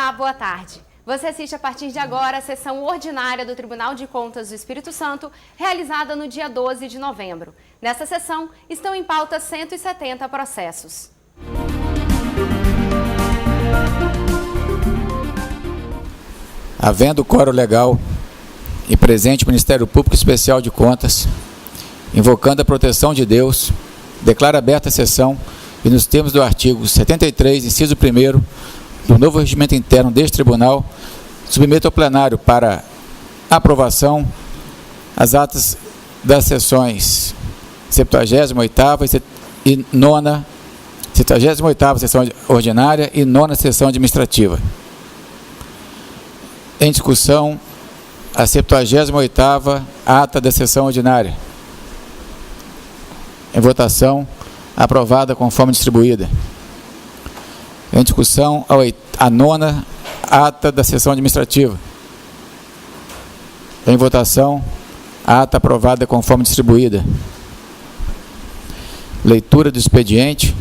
Olá, boa tarde. Você assiste a partir de agora a sessão ordinária do Tribunal de Contas do Espírito Santo, realizada no dia 12 de novembro. Nessa sessão, estão em pauta 170 processos. Havendo quórum legal e presente o Ministério Público Especial de Contas, invocando a proteção de Deus, declaro aberta a sessão e, nos termos do artigo 73, inciso 1º, do novo regimento interno deste tribunal, submeto ao plenário para aprovação as atas das sessões 78ª e 9ª, 78ª sessão ordinária e 9ª sessão administrativa. Em discussão, a 78ª ata da sessão ordinária. Em votação, aprovada conforme distribuída. Em discussão, a 9ª ata da sessão administrativa. Em votação, a ata aprovada conforme distribuída. Leitura do expediente.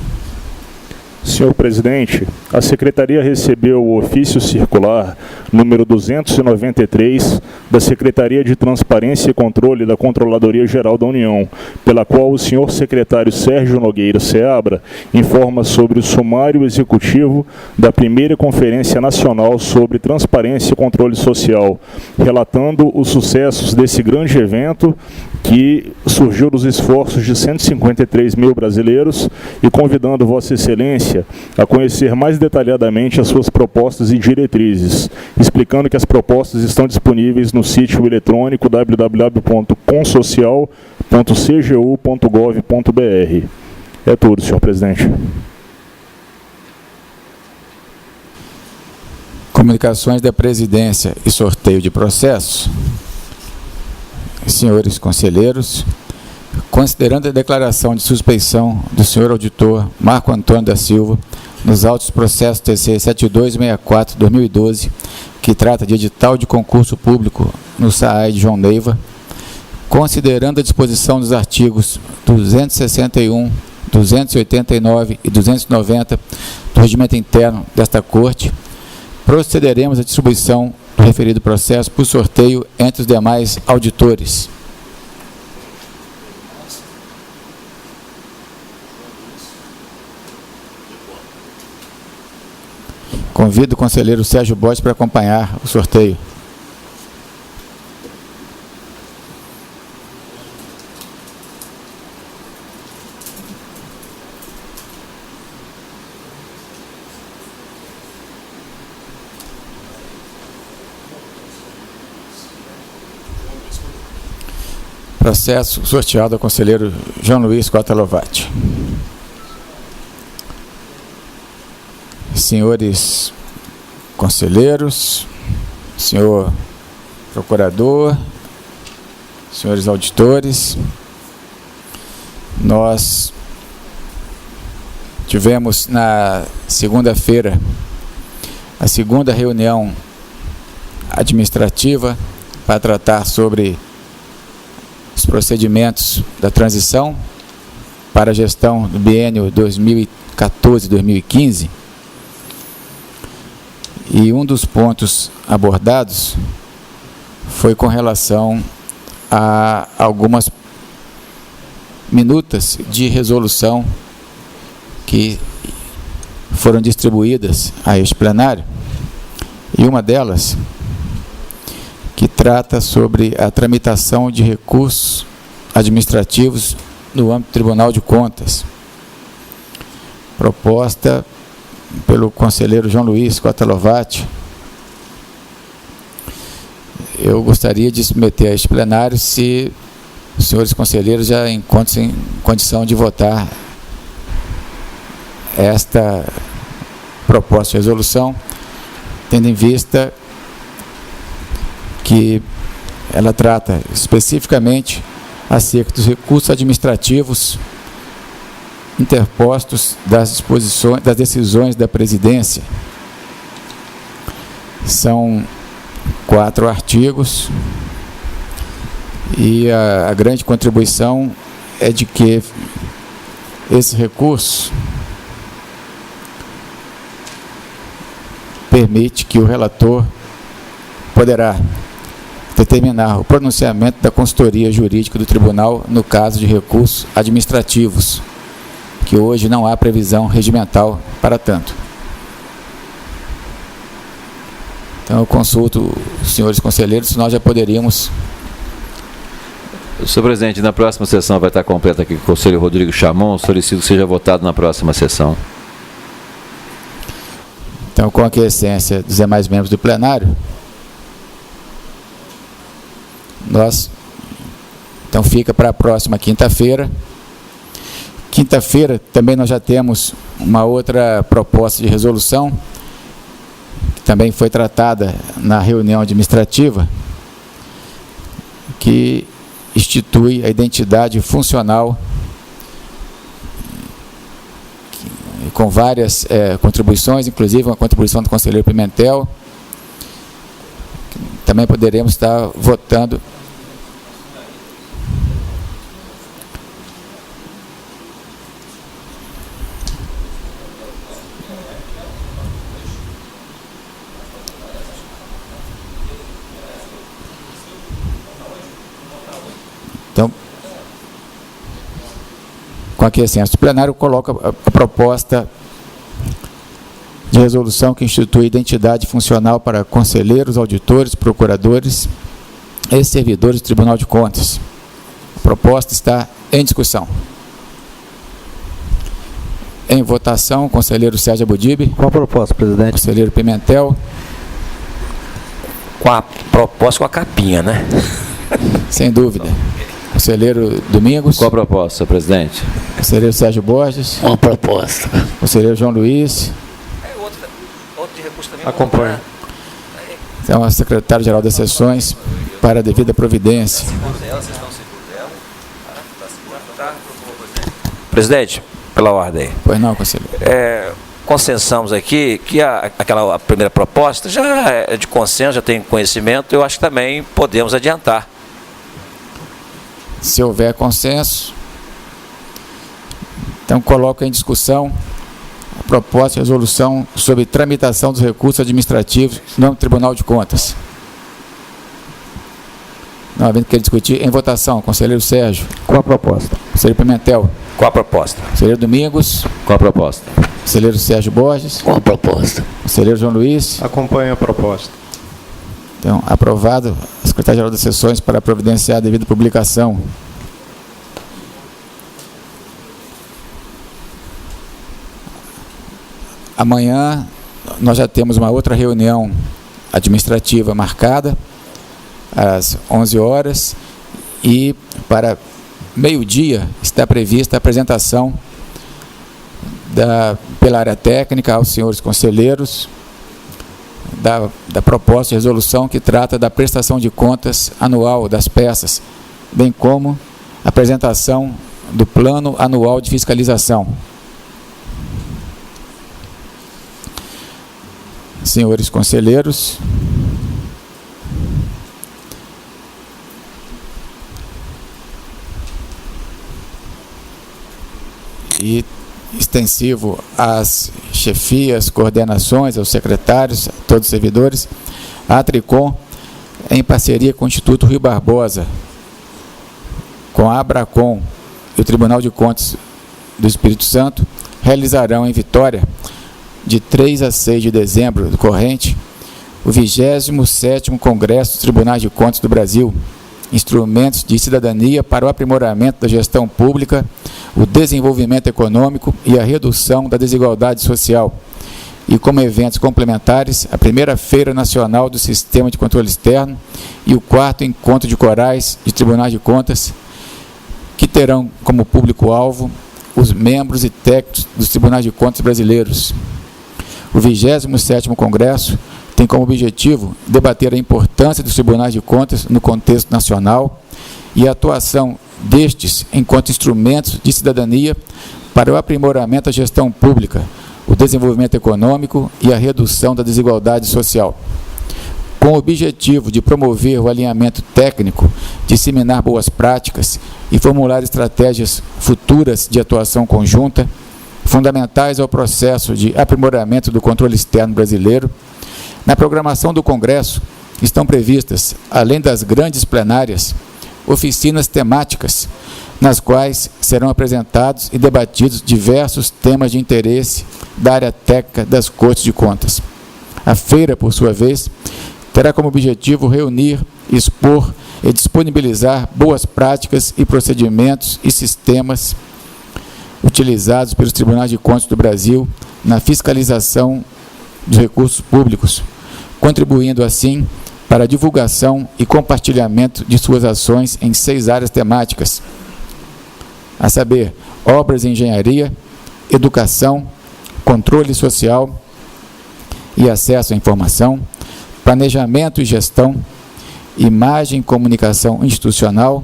Senhor presidente, a Secretaria recebeu o ofício circular número 293 da Secretaria de Transparência e Controle da Controladoria Geral da União, pela qual o senhor secretário Sérgio Nogueira Seabra informa sobre o sumário executivo da primeira Conferência Nacional sobre Transparência e Controle Social, relatando os sucessos desse grande evento que surgiu dos esforços de 153 mil brasileiros e convidando Vossa Excelência a conhecer mais detalhadamente as suas propostas e diretrizes, explicando que as propostas estão disponíveis no sítio eletrônico www.consocial.cgu.gov.br. É tudo, senhor presidente. Comunicações da presidência e sorteio de processos. Senhores conselheiros, considerando a declaração de suspeição do senhor auditor Marco Antônio da Silva nos autos do processo TC 7264/2012, que trata de edital de concurso público no SAAI de João Neiva, considerando a disposição dos artigos 261, 289 e 290 do regimento interno desta Corte, procederemos à distribuição do referido processo por sorteio entre os demais auditores. Convido o conselheiro Sérgio Borges para acompanhar o sorteio. Processo sorteado ao conselheiro João Luiz Cota Lovati. Senhores conselheiros, senhor procurador, senhores auditores, nós tivemos na segunda-feira a segunda reunião administrativa para tratar sobre os procedimentos da transição para a gestão do biênio 2014-2015, e um dos pontos abordados foi com relação a algumas minutas de resolução que foram distribuídas a este plenário, e uma delas que trata sobre a tramitação de recursos administrativos no âmbito do Tribunal de Contas, proposta pelo conselheiro João Luiz Cota Lovati. Eu gostaria de submeter a este plenário se os senhores conselheiros já encontram em condição de votar esta proposta de resolução, tendo em vista que ela trata especificamente acerca dos recursos administrativos interpostos das decisões da presidência. São 4 artigos e a grande contribuição é de que esse recurso permite que o relator poderá determinar o pronunciamento da consultoria jurídica do tribunal no caso de recursos administrativos, que hoje não há previsão regimental para tanto. Então, eu consulto os senhores conselheiros se nós já poderíamos... Senhor presidente, na próxima sessão vai estar completa aqui com o conselheiro Rodrigo Chamon. Solicito que seja votado na próxima sessão. Então, com a aquiescência dos demais membros do plenário, então fica para a próxima quinta-feira. Quinta-feira também nós já temos uma outra proposta de resolução, que também foi tratada na reunião administrativa, que institui a identidade funcional com várias contribuições, inclusive uma contribuição do conselheiro Pimentel. Também poderemos estar votando. Então, com a aquiescência do plenário, coloca a proposta de resolução que institui identidade funcional para conselheiros, auditores, procuradores e servidores do Tribunal de Contas. A proposta está em discussão. Em votação, conselheiro Sérgio Abudib. Qual a proposta, presidente? Conselheiro Pimentel. Com a proposta com a capinha, né? Sem dúvida. Conselheiro Domingos. Qual a proposta, senhor presidente? Conselheiro Sérgio Borges. Uma proposta. Conselheiro João Luiz. Outro de recurso também. Acompanha. Então, a secretário-geral das sessões, para a devida providência. Presidente, pela ordem. Pois não, conselheiro. Consensamos aqui que a primeira proposta já é de consenso, já tem conhecimento, eu acho que também podemos adiantar. Se houver consenso, então coloco em discussão a proposta de resolução sobre tramitação dos recursos administrativos no Tribunal de Contas. Não havendo que discutir, em votação, conselheiro Sérgio. Qual a proposta? Conselheiro Pimentel. Qual a proposta? Conselheiro Domingos. Qual a proposta? Conselheiro Sérgio Borges. Qual a proposta? Conselheiro João Luiz. Acompanha a proposta. Então, aprovado, a secretária-geral das sessões para providenciar a devida publicação. Amanhã, nós já temos uma outra reunião administrativa marcada, às 11 horas, e para meio-dia está prevista a apresentação pela área técnica aos senhores conselheiros da proposta de resolução que trata da prestação de contas anual das peças, bem como a apresentação do plano anual de fiscalização. Senhores conselheiros, e extensivo às chefias, coordenações, aos secretários, a todos os servidores, a Tricom, em parceria com o Instituto Rui Barbosa, com a Abracom e o Tribunal de Contas do Espírito Santo, realizarão em Vitória, de 3 a 6 de dezembro do corrente, o 27º Congresso dos Tribunais de Contas do Brasil, instrumentos de cidadania para o aprimoramento da gestão pública, o desenvolvimento econômico e a redução da desigualdade social. E como eventos complementares, a primeira Feira Nacional do Sistema de Controle Externo e o 4º Encontro de Corais de Tribunais de Contas, que terão como público-alvo os membros e técnicos dos Tribunais de Contas brasileiros. O 27º Congresso tem como objetivo debater a importância dos tribunais de contas no contexto nacional e a atuação destes enquanto instrumentos de cidadania para o aprimoramento da gestão pública, o desenvolvimento econômico e a redução da desigualdade social. Com o objetivo de promover o alinhamento técnico, disseminar boas práticas e formular estratégias futuras de atuação conjunta, fundamentais ao processo de aprimoramento do controle externo brasileiro, Na programação do Congresso estão previstas, além das grandes plenárias, oficinas temáticas, nas quais serão apresentados e debatidos diversos temas de interesse da área técnica das Cortes de Contas. A feira, por sua vez, terá como objetivo reunir, expor e disponibilizar boas práticas e procedimentos e sistemas utilizados pelos Tribunais de Contas do Brasil na fiscalização dos recursos públicos, contribuindo assim para a divulgação e compartilhamento de suas ações em 6 áreas temáticas, a saber, obras e engenharia, educação, controle social e acesso à informação, planejamento e gestão, imagem e comunicação institucional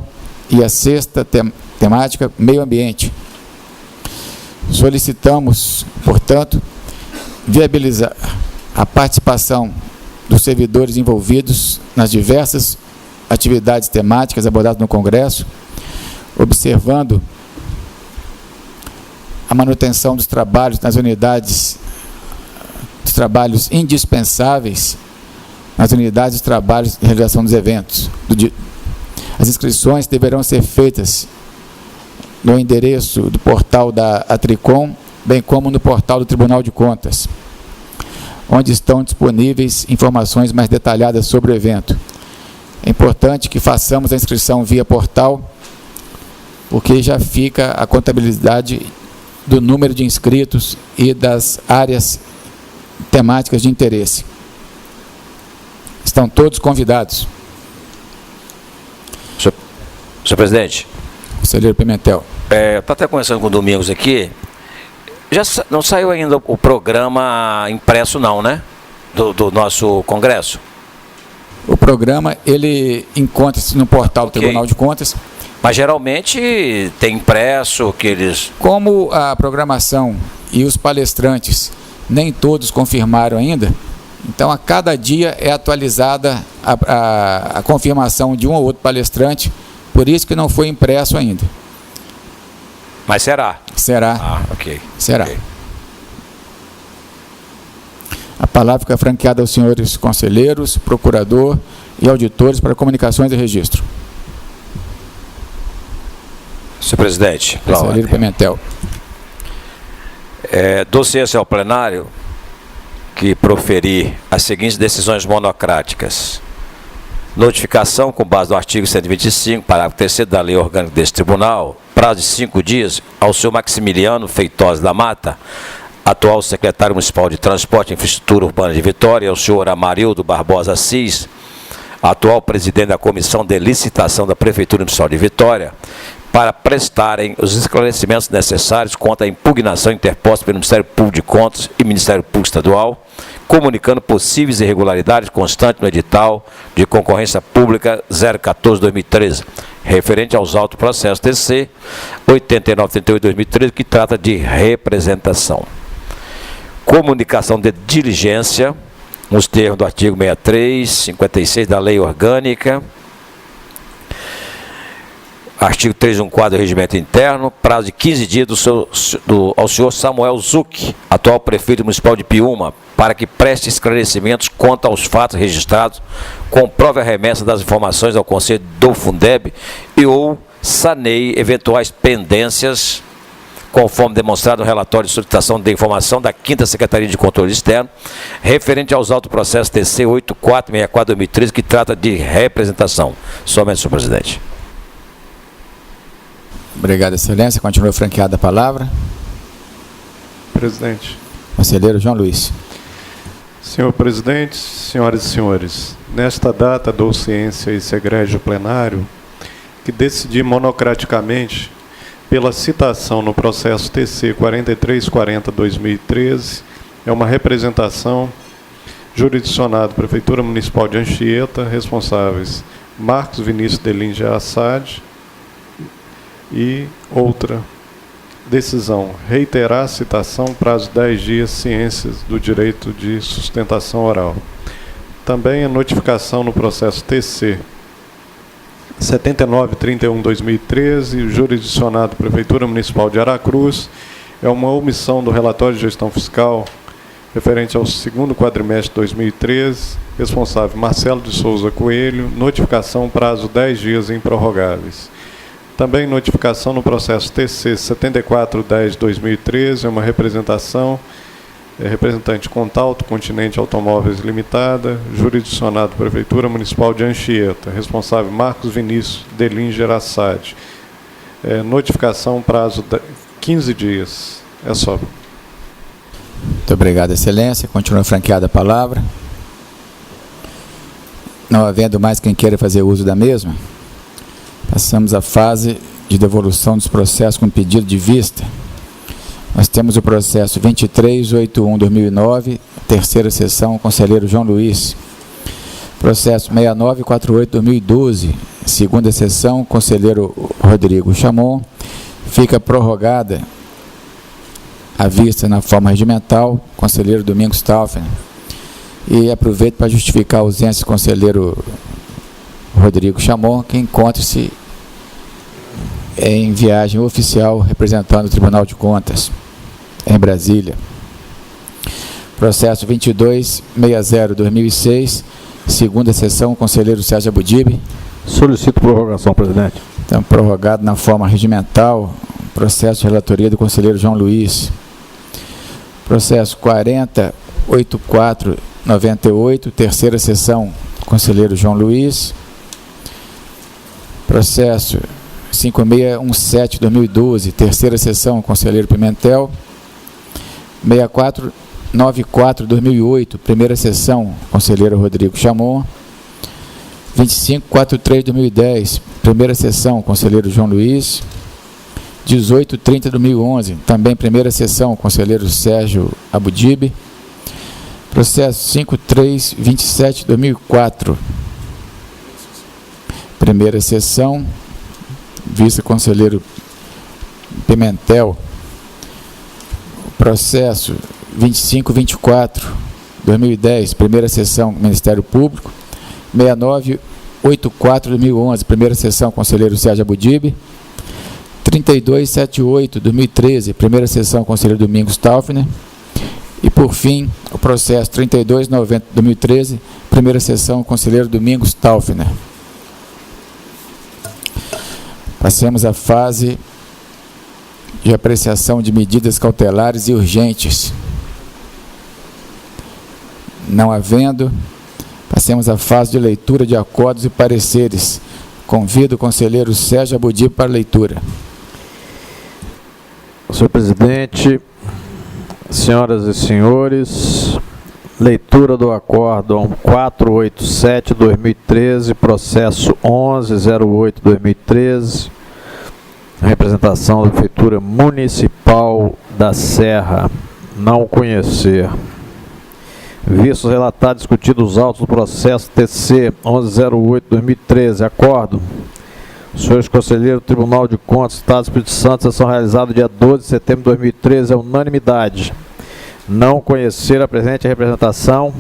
e a 6ª temática, meio ambiente. Solicitamos, portanto, viabilizar a participação dos servidores envolvidos nas diversas atividades temáticas abordadas no Congresso, observando a manutenção dos trabalhos nas unidades, dos trabalhos indispensáveis nas unidades de trabalhos de realização dos eventos. As inscrições deverão ser feitas no endereço do portal da Atricom, bem como no portal do Tribunal de Contas, onde estão disponíveis informações mais detalhadas sobre o evento. É importante que façamos a inscrição via portal, porque já fica a contabilidade do número de inscritos e das áreas temáticas de interesse. Estão todos convidados. Senhor presidente. Conselheiro Pimentel. Estou até conversando com o Domingos aqui. Já não saiu ainda o programa impresso não, né? Do nosso Congresso. O programa, ele encontra-se no portal do Tribunal de Contas. Mas geralmente tem impresso que eles... Como a programação e os palestrantes nem todos confirmaram ainda, então a cada dia é atualizada a confirmação de um ou outro palestrante, por isso que não foi impresso ainda. Mas será? Será. Ah, ok. Será. Okay. A palavra fica franqueada aos senhores conselheiros, procurador e auditores para comunicações e registro. Senhor presidente. Conselheiro Pimentel. Dossiê-se ao plenário que proferir as seguintes decisões monocráticas. Notificação com base no artigo 125, parágrafo 3º da Lei Orgânica deste Tribunal, prazo de 5 dias, ao senhor Maximiliano Feitosa da Mata, atual secretário municipal de Transporte e Infraestrutura Urbana de Vitória, e ao senhor Amarildo Barbosa Assis, atual presidente da Comissão de Licitação da Prefeitura Municipal de Vitória, para prestarem os esclarecimentos necessários quanto à impugnação interposta pelo Ministério Público de Contas e Ministério Público Estadual, comunicando possíveis irregularidades constantes no edital de concorrência pública 014-2013, referente aos autos processos TC 8938-2013, que trata de representação. Comunicação de diligência, nos termos do artigo 63, 56 da Lei Orgânica, artigo 314 do Regimento Interno, prazo de 15 dias ao senhor Samuel Zuc, atual prefeito municipal de Piúma, para que preste esclarecimentos quanto aos fatos registrados, comprove a remessa das informações ao Conselho do Fundeb e ou saneie eventuais pendências, conforme demonstrado no relatório de solicitação de informação da 5ª Secretaria de Controle Externo, referente aos autos processos TC 8464-2013, que trata de representação. Somente, senhor presidente. Obrigado, excelência. Continua franqueada a palavra. Presidente. Conselheiro João Luiz. Senhor presidente, senhoras e senhores, nesta data dou ciência a esse egrégio plenário que decidi monocraticamente pela citação no processo TC 4340-2013, é uma representação jurisdicionada Prefeitura Municipal de Anchieta, responsáveis Marcos Vinícius Delinge Assad, e outra decisão, reiterar a citação, prazo de 10 dias, ciências do direito de sustentação oral. Também a notificação no processo TC 7931-2013, jurisdicionado Prefeitura Municipal de Aracruz, é uma omissão do relatório de gestão fiscal referente ao segundo quadrimestre de 2013, responsável Marcelo de Souza Coelho, notificação prazo 10 dias improrrogáveis. Também notificação no processo TC 7410-2013, uma representação, representante Contalto Continente Automóveis Limitada, jurisdicionado Prefeitura Municipal de Anchieta, responsável Marcos Vinícius Delinger Assad. Notificação prazo 15 dias. É só. Muito obrigado, Excelência. Continua franqueada a palavra. Não havendo mais quem queira fazer uso da mesma, passamos à fase de devolução dos processos com pedido de vista. Nós temos o processo 2381/2009, terceira sessão, conselheiro João Luiz. Processo 6948/2012, segunda sessão, conselheiro Rodrigo Chamon. Fica prorrogada a vista na forma regimental, conselheiro Domingos Taufner. E aproveito para justificar a ausência do conselheiro Rodrigo Chamon, que encontra-se em viagem oficial representando o Tribunal de Contas em Brasília. Processo 2260/2006, segunda sessão, conselheiro Sérgio Abudib. Solicito prorrogação, presidente. Então, prorrogado na forma regimental, processo de relatoria do conselheiro João Luiz. Processo 4084/98, terceira sessão, conselheiro João Luiz. Processo 5617/2012, terceira sessão, conselheiro Pimentel. 6494/2008, primeira sessão, conselheiro Rodrigo Chamon. 2543/2010, primeira sessão, conselheiro João Luiz. 1830/2011, também primeira sessão, conselheiro Sérgio Abudib. Processo 5327/2004, primeira sessão, vice-conselheiro Pimentel. Processo 2524/2010, primeira sessão, Ministério Público. 6984/2011, primeira sessão, conselheiro Sérgio Abudib. 3278/2013, primeira sessão, conselheiro Domingos Taufner. E, por fim, o processo 3290/2013, primeira sessão, conselheiro Domingos Taufner. Passemos à fase de apreciação de medidas cautelares e urgentes. Não havendo, passemos à fase de leitura de acordos e pareceres. Convido o conselheiro Sérgio Abudib para a leitura. Senhor presidente, senhoras e senhores, leitura do acórdão 487/2013, processo 1108/2013, representação da Prefeitura Municipal da Serra, não conhecer. Vistos relatados e discutidos os autos do processo TC 1108/2013, acordo. Senhores conselheiros do Tribunal de Contas do Estado do Espírito Santo, sessão realizada dia 12 de setembro de 2013, é unanimidade. Não conhecer a presente representação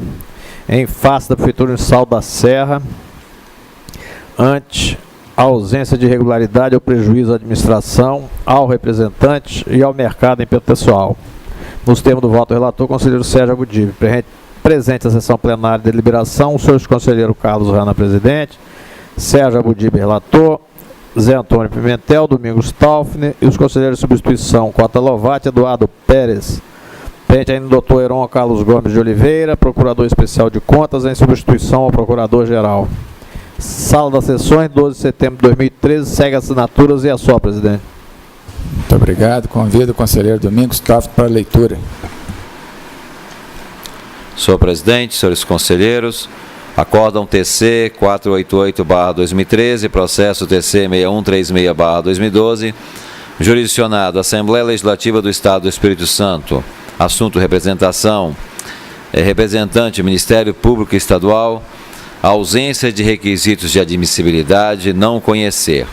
em face da Prefeitura Municipal da Serra, ante a ausência de irregularidade ou prejuízo à administração, ao representante e ao mercado pessoal. Nos termos do voto do relator, conselheiro Sérgio Abudib. Presente a sessão plenária de deliberação, o senhor conselheiro Carlos Rana, presidente, Sérgio Abudib, relator, Zé Antônio Pimentel, Domingos Taufner e os conselheiros de substituição, Cota Lovati, Eduardo Pérez. Presente ainda o doutor Heron Carlos Gomes de Oliveira, procurador especial de contas, em substituição ao procurador-geral. Sala das sessões, 12 de setembro de 2013, segue as assinaturas e a sua, presidente. Muito obrigado. Convido o conselheiro Domingos Taufner para a leitura. Senhor presidente, senhores conselheiros, acórdão TC 488/2013, processo TC 6136/2012, jurisdicionado Assembleia Legislativa do Estado do Espírito Santo, assunto representação, representante Ministério Público Estadual, ausência de requisitos de admissibilidade, não conhecer.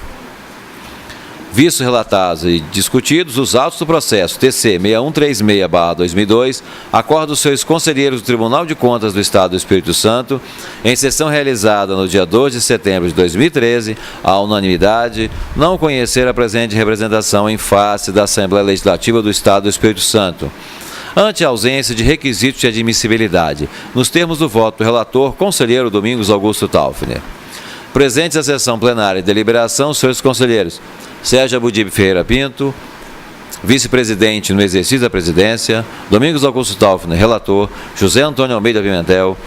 Vistos relatados e discutidos os autos do processo TC 6136/2002, acordo dos seus conselheiros do Tribunal de Contas do Estado do Espírito Santo, em sessão realizada no dia 2 de setembro de 2013, à unanimidade, não conhecer a presente representação em face da Assembleia Legislativa do Estado do Espírito Santo, ante a ausência de requisitos de admissibilidade, nos termos do voto do relator, conselheiro Domingos Augusto Taufner. Presentes à sessão plenária de deliberação, senhores conselheiros, Sérgio Abudib Ferreira Pinto, vice-presidente no exercício da presidência, Domingos Augusto Taufner, relator, José Antônio Almeida Pimentel,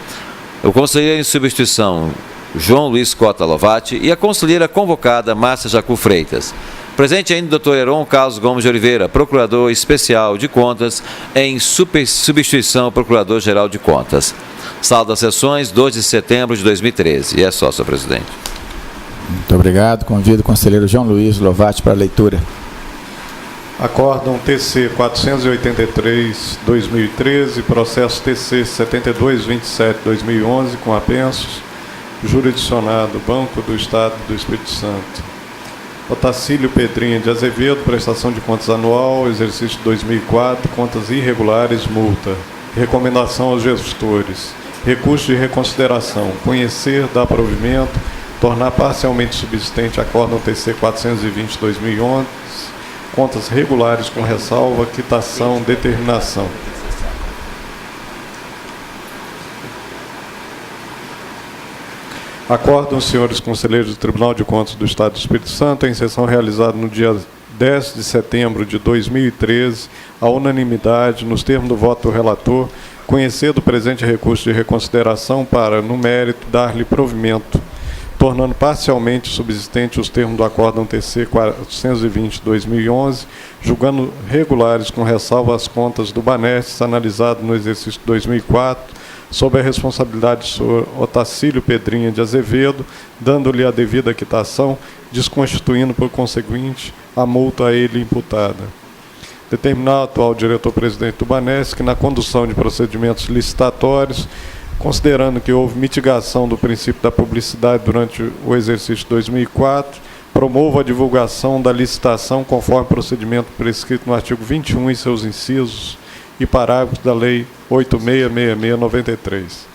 o conselheiro em substituição, João Luiz Cota Lovati, e a conselheira convocada, Márcia Jacu Freitas. Presente ainda o Dr. Heron Carlos Gomes de Oliveira, procurador especial de contas, em substituição ao procurador-geral de contas. Sala das sessões, 2 de setembro de 2013. E é só, senhor presidente. Muito obrigado. Convido o conselheiro João Luiz Lovati para a leitura. Acórdão TC 483/2013, processo TC 7227/2011, com apensos, jurisdicionado Banco do Estado do Espírito Santo. Otacílio Pedrinha de Azevedo, prestação de contas anual, exercício 2004, contas irregulares, multa. Recomendação aos gestores. Recurso de reconsideração. Conhecer, dar provimento, tornar parcialmente subsistente acórdão TC 420/2011, contas regulares com ressalva, quitação, determinação. Acordam os senhores conselheiros do Tribunal de Contas do Estado do Espírito Santo, em sessão realizada no dia 10 de setembro de 2013, à unanimidade, nos termos do voto do relator, conhecer do presente recurso de reconsideração para, no mérito, dar-lhe provimento, tornando parcialmente subsistente os termos do acórdão TC 420/2011, julgando regulares com ressalva as contas do Banestes, analisado no exercício 2004, sob a responsabilidade do senhor Otacílio Pedrinha de Azevedo, dando-lhe a devida quitação, desconstituindo, por conseguinte, a multa a ele imputada. Determinar o atual diretor-presidente do Banestes que, na condução de procedimentos licitatórios, considerando que houve mitigação do princípio da publicidade durante o exercício 2004, promova a divulgação da licitação conforme procedimento prescrito no artigo 21 e seus incisos e parágrafos da Lei 8666/93.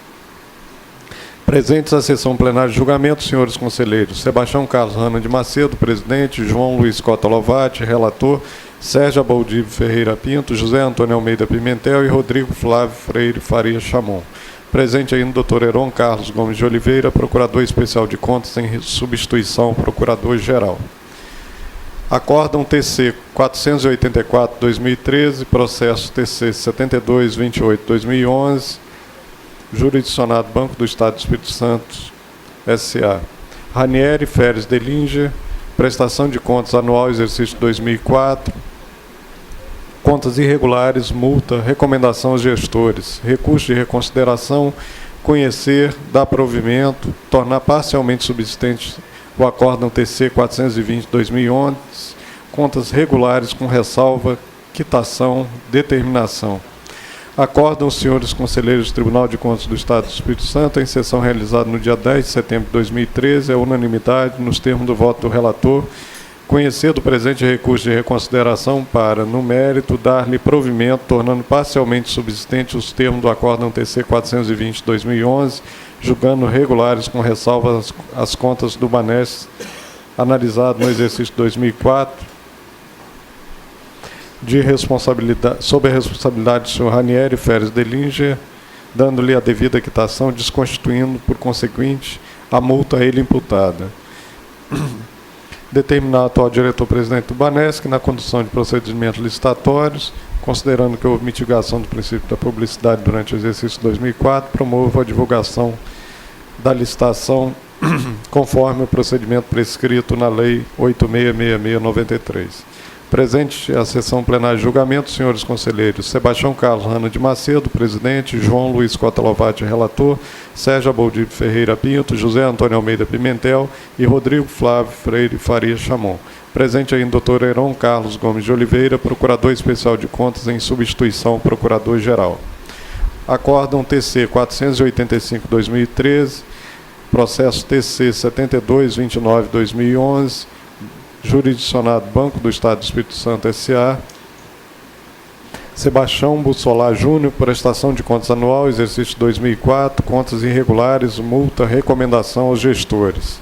Presentes à sessão plenária de julgamento, senhores conselheiros, Sebastião Carlos Rana de Macedo, presidente, João Luiz Cota Lovati, relator, Sérgio Abudib Ferreira Pinto, José Antônio Almeida Pimentel e Rodrigo Flávio Freire Faria Chamon. Presente ainda o Dr. Heron Carlos Gomes de Oliveira, procurador especial de contas em substituição ao procurador-geral. Acórdão TC 484/2013, processo TC 7228/2011, jurisdicionado Banco do Estado do Espírito Santo, S.A. Ranieri Férez Delinger, prestação de contas anual, exercício 2004, contas irregulares, multa, recomendação aos gestores, recurso de reconsideração, conhecer, dar provimento, tornar parcialmente subsistente o acórdão TC 420/2011, contas regulares com ressalva, quitação, determinação. Acordam os senhores conselheiros do Tribunal de Contas do Estado do Espírito Santo, em sessão realizada no dia 10 de setembro de 2013, a unanimidade, nos termos do voto do relator, conhecer do presente recurso de reconsideração para, no mérito, dar-lhe provimento, tornando parcialmente subsistente os termos do acórdão TC 420/2011, julgando regulares com ressalva as contas do Banestes, analisado no exercício 2004, sob a responsabilidade do senhor Ranieri Férez Delinger, dando-lhe a devida quitação, desconstituindo, por conseguinte, a multa a ele imputada. Determinar o atual diretor-presidente do Banestes que, na condução de procedimentos licitatórios, considerando que houve mitigação do princípio da publicidade durante o exercício 2004, promova a divulgação da licitação conforme o procedimento prescrito na Lei 8666/93. Presente a sessão plenária de julgamento, senhores conselheiros, Sebastião Carlos Rana de Macedo, presidente, João Luiz Cota Lovati, relator, Sérgio Abudib Ferreira Pinto, José Antônio Almeida Pimentel e Rodrigo Flávio Freire Faria Chamon. Presente ainda o Dr. Heron Carlos Gomes de Oliveira, procurador especial de contas em substituição ao procurador-geral. Acórdão TC 485/2013, processo TC 7229/2011, jurisdicionado Banco do Estado do Espírito Santo, S.A. Sebastião Bussolar Júnior, prestação de contas anual, exercício 2004, contas irregulares, multa, recomendação aos gestores.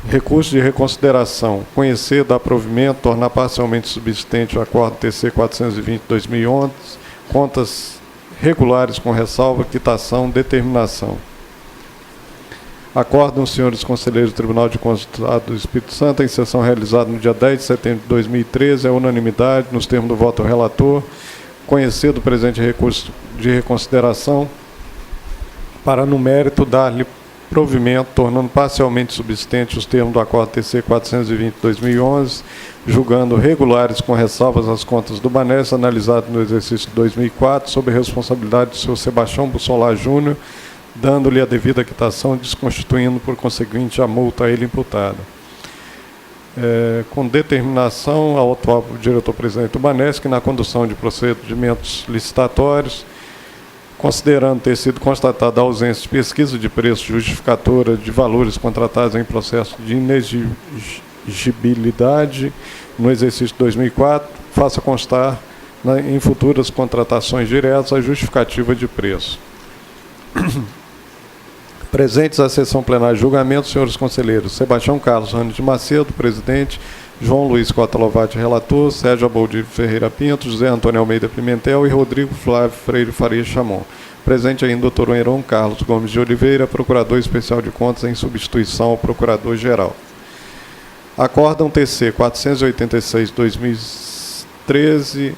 Recurso de reconsideração. Conhecer, dar provimento, tornar parcialmente subsistente o Acordo TC 420/2011, contas regulares com ressalva, quitação, determinação. Acordam os senhores conselheiros do Tribunal de Contas do Estado do Espírito Santo, em sessão realizada no dia 10 de setembro de 2013, unanimidade, nos termos do voto do relator, conhecer do presente recurso de reconsideração, para, no mérito, dar-lhe provimento, tornando parcialmente subsistente os termos do Acordo TC 420/2011, julgando regulares com ressalvas as contas do Banes, analisado no exercício de 2004, sob a responsabilidade do senhor Sebastião Bussolar Júnior, dando-lhe a devida quitação, desconstituindo, por conseguinte, a multa a ele imputada. Com determinação ao atual diretor-presidente do Banes, que na condução de procedimentos licitatórios, considerando ter sido constatada a ausência de pesquisa de preço justificadora de valores contratados em processo de inexigibilidade no exercício de 2004, faça constar em futuras contratações diretas a justificativa de preço. Presentes à sessão plenária de julgamento, senhores conselheiros Sebastião Carlos Rani de Macedo, presidente, João Luiz Cota Lovati, relator, Sérgio Aboldir Ferreira Pinto, José Antônio Almeida Pimentel e Rodrigo Flávio Freire Faria Chamon. Presente ainda o Dr. Heron Carlos Gomes de Oliveira, procurador especial de contas em substituição ao procurador-geral. Acórdão TC 486/2013,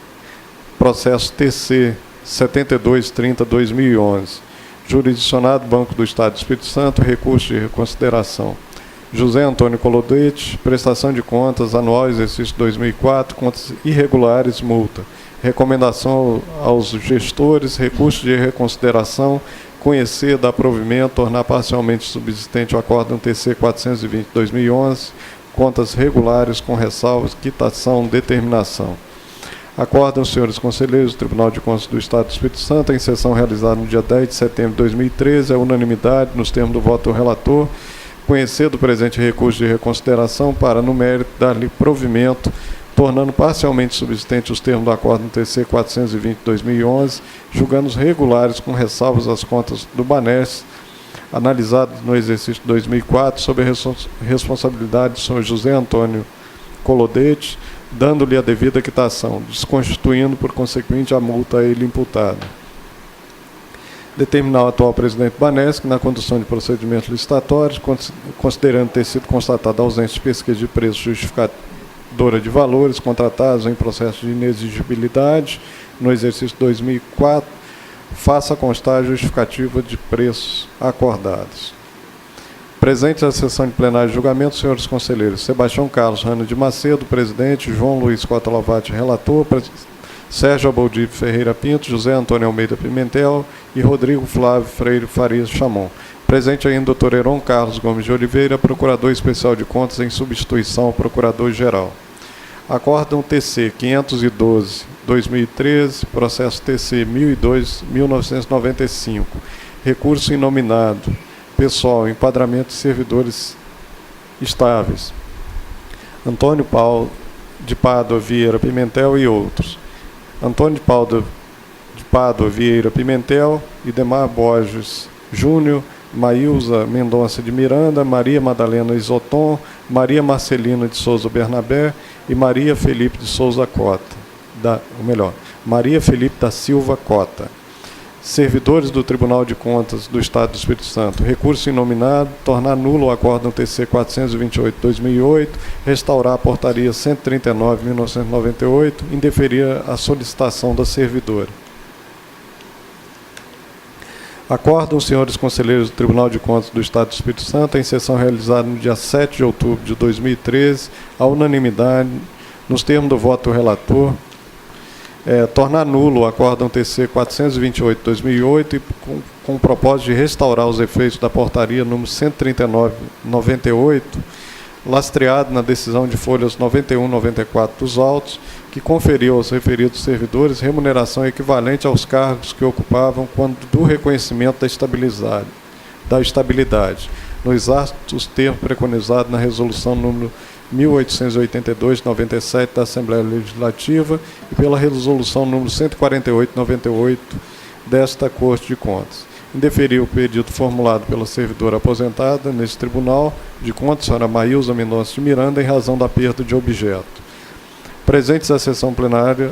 processo TC 7230/2011. Jurisdicionado Banco do Estado do Espírito Santo, recurso de reconsideração. José Antônio Colodete, prestação de contas anual, exercício 2004, contas irregulares, multa. Recomendação aos gestores, recurso de reconsideração, conhecer, dar provimento, tornar parcialmente subsistente o Acórdão TC 420/2011, contas regulares com ressalvas, quitação, determinação. Acordam os senhores conselheiros do Tribunal de Contas do Estado do Espírito Santo, em sessão realizada no dia 10 de setembro de 2013, unanimidade, nos termos do voto do relator, conhecer do presente recurso de reconsideração para, no mérito, dar-lhe provimento, tornando parcialmente subsistente os termos do Acórdão TC 420/2011, julgando os regulares com ressalvas as contas do Banes, analisadas no exercício de 2004, sob a responsabilidade do senhor José Antônio Colodete, dando-lhe a devida quitação, desconstituindo, por consequente, a multa a ele imputada. Determinar o atual presidente Banes, que na condução de procedimentos licitatórios, considerando ter sido constatada a ausência de pesquisa de preço justificadora de valores contratados em processo de inexigibilidade no exercício 2004, faça constar a justificativa de preços acordados. Presentes à sessão de plenário de julgamento, senhores conselheiros Sebastião Carlos Rani de Macedo, presidente, João Luiz Cota Lovati, relator, Sérgio Aboldir Ferreira Pinto, José Antônio Almeida Pimentel e Rodrigo Flávio Freire Faria Chamon. Presente ainda o Dr. Heron Carlos Gomes de Oliveira, procurador especial de contas em substituição ao procurador-geral. Acórdão TC 512/2013, processo TC 1002/1995, recurso inominado pessoal, enquadramento de servidores estáveis. Antônio Paulo de Pádua Vieira Pimentel e outros. Antônio Paulo de Pádua Vieira Pimentel, Idemar Borges Júnior, Maílza Mendonça de Miranda, Maria Madalena Isoton, Maria Marcelina de Souza Bernabé e Maria Felipe de Souza Cota. Maria Felipe da Silva Cota. Servidores do Tribunal de Contas do Estado do Espírito Santo. Recurso inominado, tornar nulo o Acórdão TC 428/2008, restaurar a Portaria 139/1998, indeferir a solicitação da servidora. Acordam os senhores conselheiros do Tribunal de Contas do Estado do Espírito Santo, em sessão realizada no dia 7 de outubro de 2013, à unanimidade, nos termos do voto do relator, tornar nulo o Acórdão TC 428/2008 e com o propósito de restaurar os efeitos da portaria número 139/98, lastreado na decisão de folhas 91 e 94 dos autos, que conferiu aos referidos servidores remuneração equivalente aos cargos que ocupavam quando do reconhecimento da estabilidade, nos exatos termos preconizados na resolução número 1882/97 da Assembleia Legislativa e pela resolução número 148/98 desta Corte de Contas. indeferir o pedido formulado pela servidora aposentada neste Tribunal de Contas, senhora Maílza Mendonça de Miranda, em razão da perda de objeto. Presentes à sessão plenária,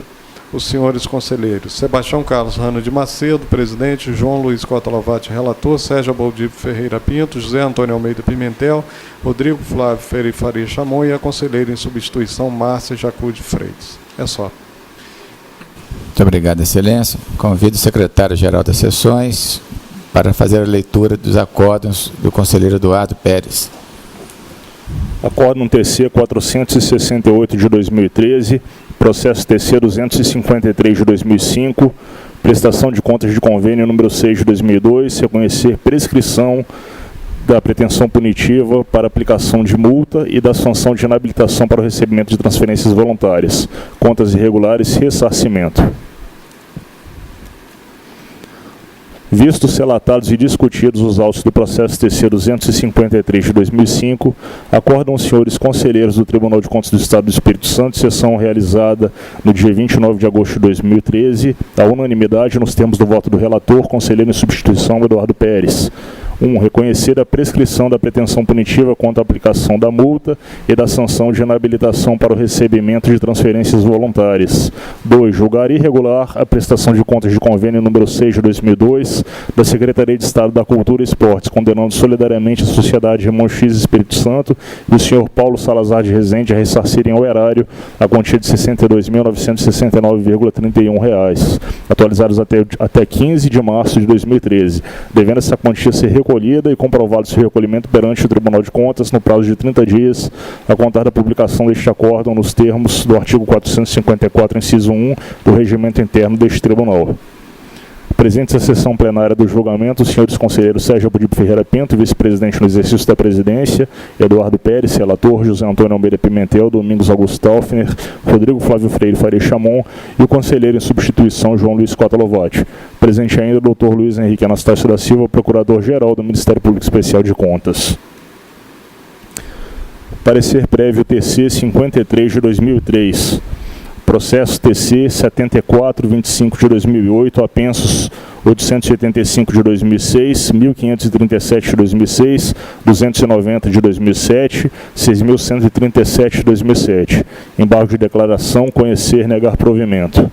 os senhores conselheiros Sebastião Carlos Rano de Macedo, presidente, João Luiz Cota Lovati, relator, Sérgio Baldivo Ferreira Pinto, José Antônio Almeida Pimentel, Rodrigo Flávio Ferreira Faria Chamon e a conselheira em substituição, Márcia Jacude Freitas. É só. Muito obrigado, Excelência. Convido o secretário-geral das sessões para fazer a leitura dos acórdãos do conselheiro Eduardo Pérez. Acórdão TC 468 de 2013, processo TC 253 de 2005, prestação de contas de convênio número 6 de 2002, reconhecer prescrição da pretensão punitiva para aplicação de multa e da sanção de inabilitação para o recebimento de transferências voluntárias, contas irregulares e ressarcimento. Vistos, relatados e discutidos os autos do processo TC 253 de 2005, acordam os senhores conselheiros do Tribunal de Contas do Estado do Espírito Santo, sessão realizada no dia 29 de agosto de 2013, à unanimidade nos termos do voto do relator, conselheiro em substituição, Eduardo Pérez. 1. Reconhecer a prescrição da pretensão punitiva quanto à aplicação da multa e da sanção de inabilitação para o recebimento de transferências voluntárias. 2. Julgar irregular a prestação de contas de convênio número 6 de 2002 da Secretaria de Estado da Cultura e Esportes, condenando solidariamente a Sociedade Irmão X Espírito Santo e o senhor Paulo Salazar de Rezende a ressarcirem ao erário a quantia de R$ 62.969,31, atualizados até 15 de março de 2013, devendo essa quantia ser recolhida e comprovado seu recolhimento perante o Tribunal de Contas no prazo de 30 dias, a contar da publicação deste acórdão nos termos do artigo 454, inciso 1, do regimento interno deste Tribunal. Presentes à sessão plenária do julgamento, os senhores conselheiros Sérgio Baldivo Ferreira Pinto, vice-presidente no exercício da presidência, Eduardo Pérez, relator, José Antônio Almeida Pimentel, Domingos Augusto Taufner, Rodrigo Flávio Freire Faria Chamon e o conselheiro em substituição, João Luiz Cota Lovati. Presente ainda o doutor Luiz Henrique Anastácio da Silva, procurador-geral do Ministério Público Especial de Contas. Parecer prévio TC 53 de 2003. Processo TC 7425 de 2008, apensos 885 de 2006, 1537 de 2006, 290 de 2007, 6137 de 2007. Embargo de declaração, conhecer, negar provimento.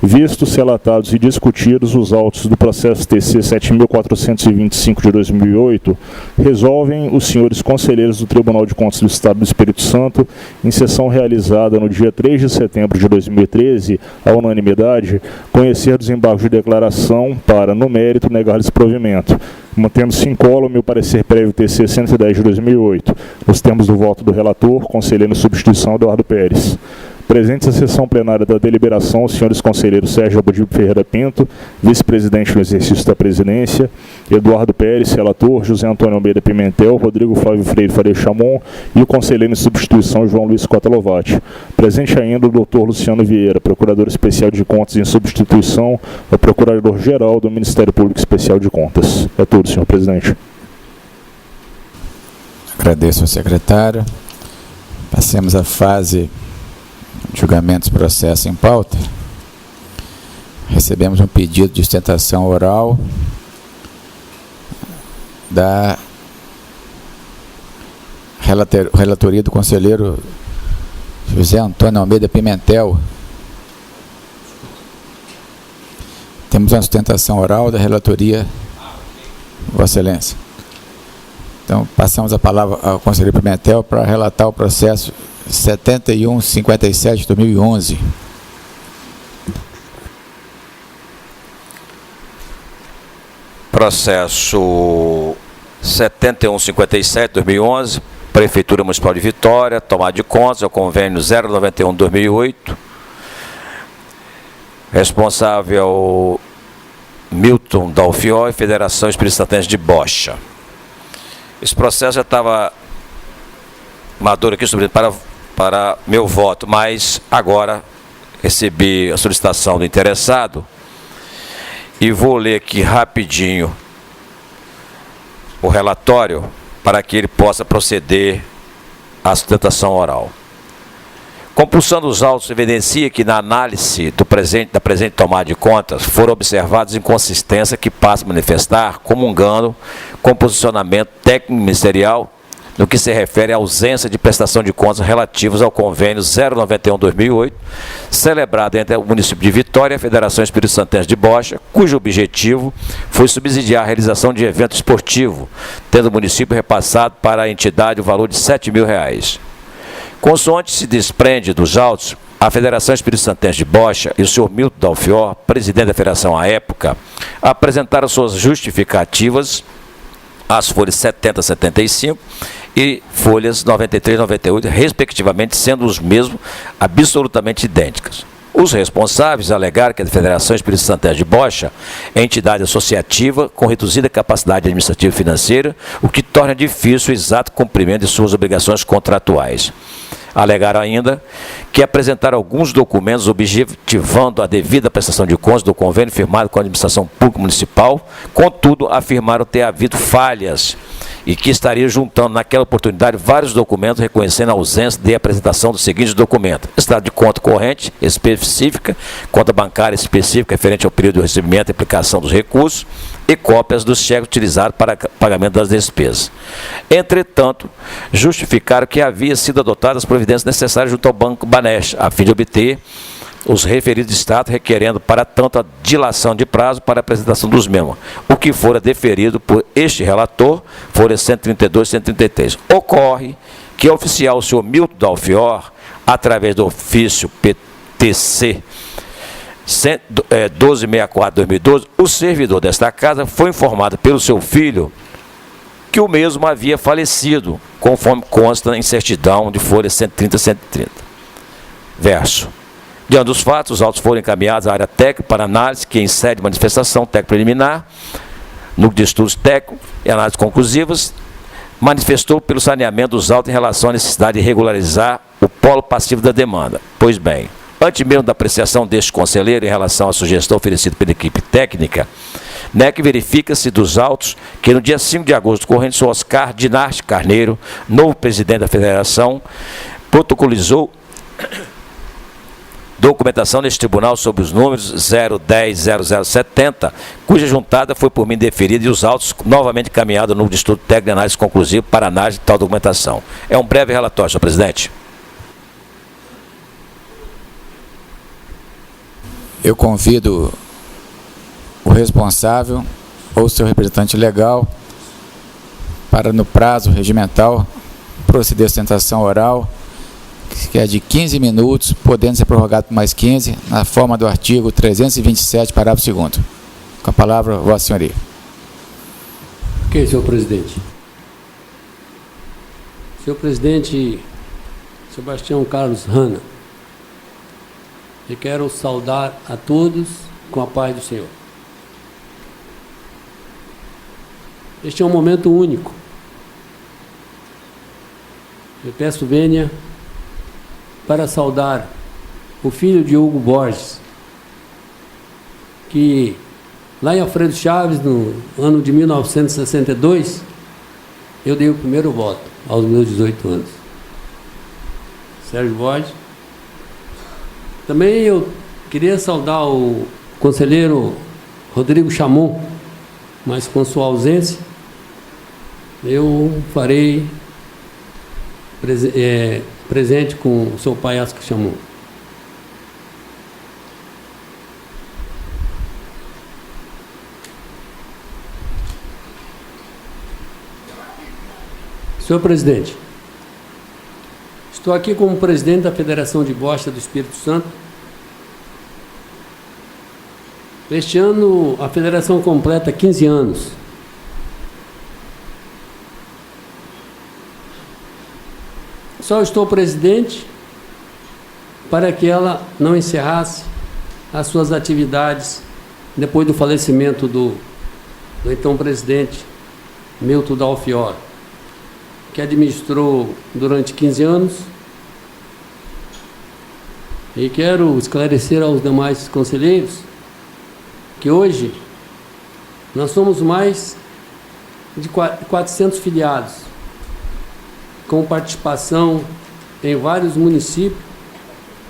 Vistos, relatados e discutidos os autos do processo TC 7.425 de 2008, resolvem os senhores conselheiros do Tribunal de Contas do Estado do Espírito Santo, em sessão realizada no dia 3 de setembro de 2013, à unanimidade, conhecer dos embargos de declaração para, no mérito, negar-lhes provimento, mantendo-se incólume o parecer prévio TC 110 de 2008, nos termos do voto do relator, conselheiro em substituição, Eduardo Pérez. Presentes à sessão plenária da deliberação, os senhores conselheiros Sérgio Baldivo Ferreira Pinto, vice-presidente no exercício da presidência, Eduardo Pérez, relator, José Antônio Almeida Pimentel, Rodrigo Flávio Freire Faria Chamon e o conselheiro em substituição, João Luiz Cota Lovati. Presente ainda o doutor Luciano Vieira, procurador especial de contas em substituição ao procurador-geral do Ministério Público Especial de Contas. É tudo, senhor presidente. Agradeço ao secretário. Passemos à fase julgamentos processo em pauta. Recebemos um pedido de sustentação oral da relatoria do conselheiro José Antônio Almeida Pimentel. Temos uma sustentação oral da relatoria, Vossa Excelência. Então, passamos a palavra ao conselheiro Pimentel para relatar o processo 7157 de 2011. Processo 7157 de 2011, Prefeitura Municipal de Vitória, tomada de contas ao convênio 091 de 2008. Responsável Milton Dalfió e Federação Espírito Santense de Bocha. Esse processo já estava maduro aqui para meu voto, mas agora recebi a solicitação do interessado e vou ler aqui rapidinho o relatório para que ele possa proceder à sustentação oral. Compulsão dos autos evidencia que na análise da presente tomada de contas foram observadas inconsistências que passam a manifestar comungando com o posicionamento técnico ministerial no que se refere à ausência de prestação de contas relativas ao convênio 091/2008, celebrado entre o município de Vitória e a Federação Espírito Santense de Bocha, cujo objetivo foi subsidiar a realização de evento esportivo, tendo o município repassado para a entidade o valor de R$ 7.000. Consoante se desprende dos autos, a Federação Espírito Santense de Bocha e o senhor Milton Dalfior, presidente da federação à época, apresentaram suas justificativas às folhas 70 a 75 e folhas 93 e 98, respectivamente, sendo os mesmos absolutamente idênticas. Os responsáveis alegaram que a Federação Espírito Santense de Bocha é entidade associativa com reduzida capacidade administrativa e financeira, o que torna difícil o exato cumprimento de suas obrigações contratuais. Alegaram ainda que apresentaram alguns documentos objetivando a devida prestação de contas do convênio firmado com a administração pública municipal, contudo, afirmaram ter havido falhas e que estaria juntando naquela oportunidade vários documentos reconhecendo a ausência de apresentação dos seguintes documentos: estado de conta corrente específica, conta bancária específica referente ao período de recebimento e aplicação dos recursos e cópias dos cheques utilizados para pagamento das despesas. Entretanto, justificaram que havia sido adotadas as providências necessárias junto ao Banco Banespa, a fim de obter os referidos estados, requerendo, para tanto, a dilação de prazo para a apresentação dos mesmos, o que fora deferido por este relator, folhas 132 e 133. Ocorre que o oficial, o senhor Milton Dalfior, através do ofício PTC 1264/2012, o servidor desta casa foi informado pelo seu filho que o mesmo havia falecido, conforme consta em certidão de folhas 130 e 130. Verso. Diante dos fatos, os autos foram encaminhados à área técnica para análise, que em sede de manifestação técnica preliminar, núcleo de estudos técnicos e análises conclusivas, manifestou pelo saneamento dos autos em relação à necessidade de regularizar o polo passivo da demanda. Pois bem, antes mesmo da apreciação deste conselheiro em relação à sugestão oferecida pela equipe técnica, NEC verifica-se dos autos que no dia 5 de agosto do corrente, o Oscar Dinarte Carneiro, novo presidente da federação, protocolizou documentação neste tribunal sobre os números 0100070, cuja juntada foi por mim deferida e os autos novamente encaminhados no estudo técnico de análise conclusiva para análise de tal documentação. É um breve relatório, senhor presidente. Eu convido o responsável ou seu representante legal para, no prazo regimental, proceder à sustentação oral, que é de 15 minutos, podendo ser prorrogado por mais 15, na forma do artigo 327, parágrafo 2º. Com a palavra, Vossa Senhoria. Ok, senhor presidente. Senhor presidente Sebastião Carlos Hanna, eu quero saudar a todos com a paz do Senhor. Este é um momento único. Eu peço vênia para saudar o filho de Hugo Borges, que lá em Alfredo Chaves, no ano de 1962, eu dei o primeiro voto, aos meus 18 anos. Sérgio Borges. Também eu queria saudar o conselheiro Rodrigo Chamon, mas com sua ausência, eu farei presente com o seu pai Asco Chamon. Senhor presidente, estou aqui como presidente da Federação de Bocha do Espírito Santo. Este ano a federação completa 15 anos. Só estou presidente para que ela não encerrasse as suas atividades depois do falecimento do então presidente Milton Dalfior, que administrou durante 15 anos. E quero esclarecer aos demais conselheiros que hoje nós somos mais de 400 filiados, com participação em vários municípios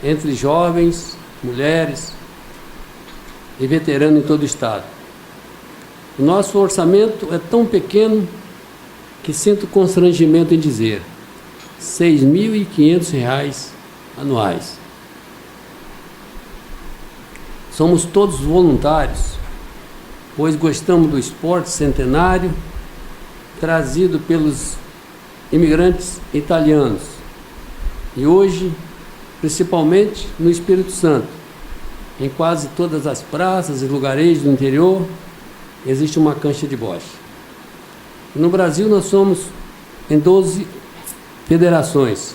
entre jovens, mulheres e veteranos em todo o Estado. O nosso orçamento é tão pequeno que sinto constrangimento em dizer: R$ 6.500 anuais. Somos todos voluntários, pois gostamos do esporte centenário trazido pelos imigrantes italianos. E hoje, principalmente no Espírito Santo, em quase todas as praças e lugarejos do interior, existe uma cancha de bocha. No Brasil, nós somos em 12 federações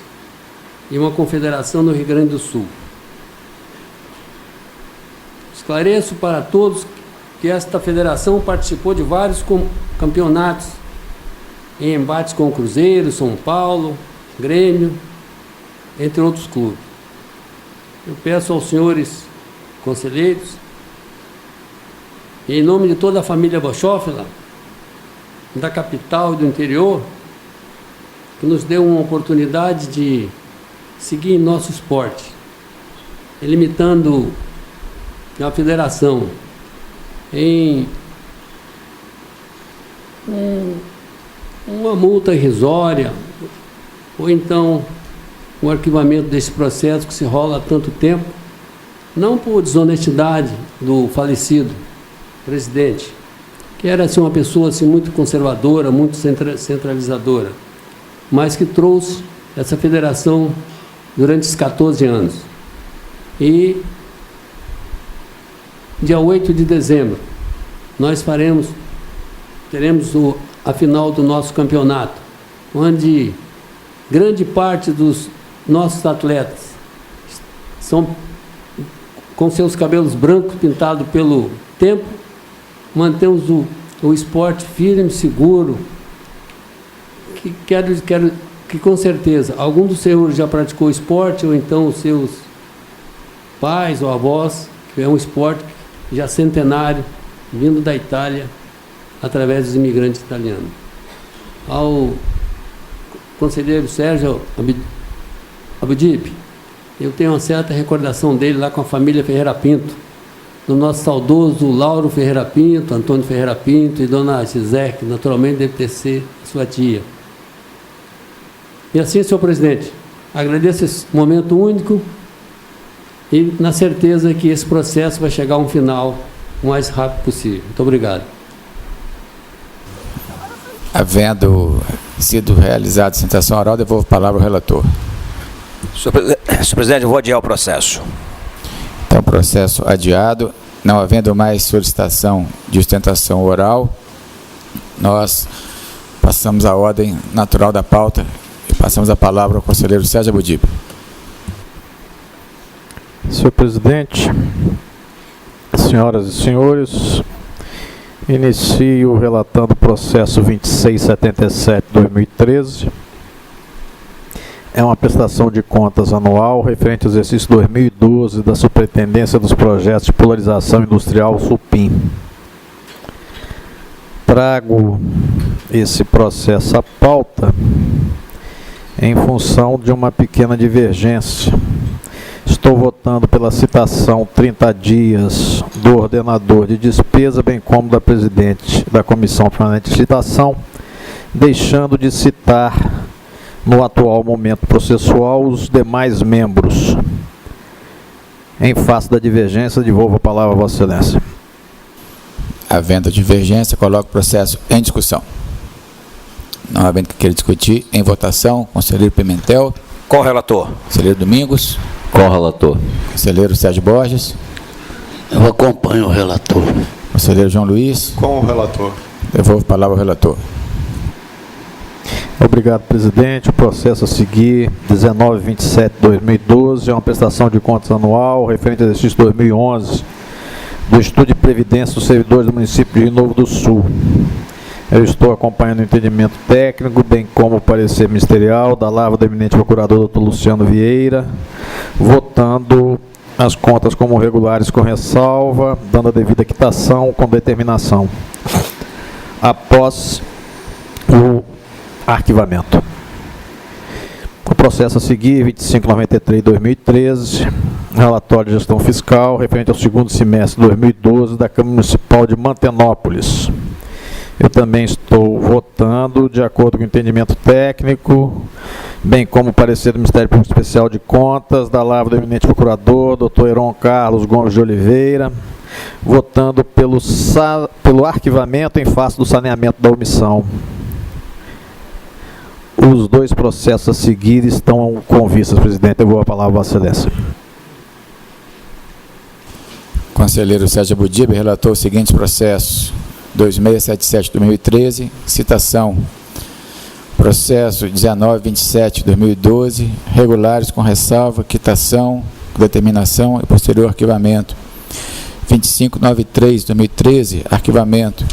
e uma confederação no Rio Grande do Sul. Esclareço para todos que esta federação participou de vários campeonatos em embates com o Cruzeiro, São Paulo, Grêmio, entre outros clubes. Eu peço aos senhores conselheiros, em nome de toda a família Boschófila, da capital e do interior, que nos dê uma oportunidade de seguir nosso esporte, limitando a federação em uma multa irrisória, ou então o arquivamento desse processo que se rola há tanto tempo, não por desonestidade do falecido presidente, que era assim, uma pessoa assim, muito conservadora, muito centralizadora, mas que trouxe essa federação durante esses 14 anos. E dia 8 de dezembro, nós teremos a final do nosso campeonato, onde grande parte dos nossos atletas são com seus cabelos brancos pintados pelo tempo. Mantemos o esporte firme, seguro, quero que com certeza algum dos senhores já praticou esporte, ou então os seus pais ou avós, que é um esporte já centenário, vindo da Itália, através dos imigrantes italianos. Ao conselheiro Sérgio Abudip, eu tenho uma certa recordação dele lá com a família Ferreira Pinto, do nosso saudoso Lauro Ferreira Pinto, Antônio Ferreira Pinto e Dona Gisele, que naturalmente deve ter sido sua tia. E assim, senhor presidente, agradeço esse momento único e na certeza que esse processo vai chegar a um final o mais rápido possível. Muito obrigado. Havendo sido realizada a sustentação oral, devolvo a palavra ao relator. Senhor presidente, eu vou adiar o processo. Então, processo adiado. Não havendo mais solicitação de sustentação oral, nós passamos à ordem natural da pauta e passamos a palavra ao conselheiro Sérgio Abudip. Senhor presidente, senhoras e senhores, inicio relatando o processo 2677/2013. É uma prestação de contas anual referente ao exercício 2012 da Superintendência dos Projetos de Polarização Industrial Supim. Trago esse processo à pauta em função de uma pequena divergência. Estou votando pela citação 30 dias do ordenador de despesa, bem como da presidente da Comissão Permanente de Citação, deixando de citar no atual momento processual os demais membros. Em face da divergência, devolvo a palavra a Vossa Excelência. Havendo divergência, coloco o processo em discussão. Não havendo que queira discutir, em votação, conselheiro Pimentel. Com o relator. Conselheiro Domingos. Com o relator. Conselheiro Sérgio Borges. Eu acompanho o relator. Conselheiro João Luiz. Com o relator. Devolvo a palavra ao relator. Obrigado, presidente. O processo a seguir, 1927/2012, é uma prestação de contas anual referente ao exercício 2011 do Estudo de Previdência dos Servidores do município de Rio Novo do Sul. Eu estou acompanhando o entendimento técnico, bem como o parecer ministerial da lavra do eminente procurador Dr. Luciano Vieira, votando as contas como regulares com ressalva, dando a devida quitação com determinação. Após o arquivamento. O processo a seguir, 2593/2013, relatório de gestão fiscal referente ao segundo semestre de 2012 da Câmara Municipal de Mantenópolis. Eu também estou votando de acordo com o entendimento técnico, bem como o parecer do Ministério Público Especial de Contas, da lavra do eminente procurador, Dr. Heron Carlos Gomes de Oliveira, votando pelo arquivamento em face do saneamento da omissão. Os dois processos a seguir estão com vistas, presidente. Eu vou a palavra a Vossa Excelência. Conselheiro Sérgio Abudib relatou os seguintes processos: 2677/2013, citação. Processo 1927/2012, regulares com ressalva, quitação, determinação e posterior arquivamento. 2593/2013, arquivamento.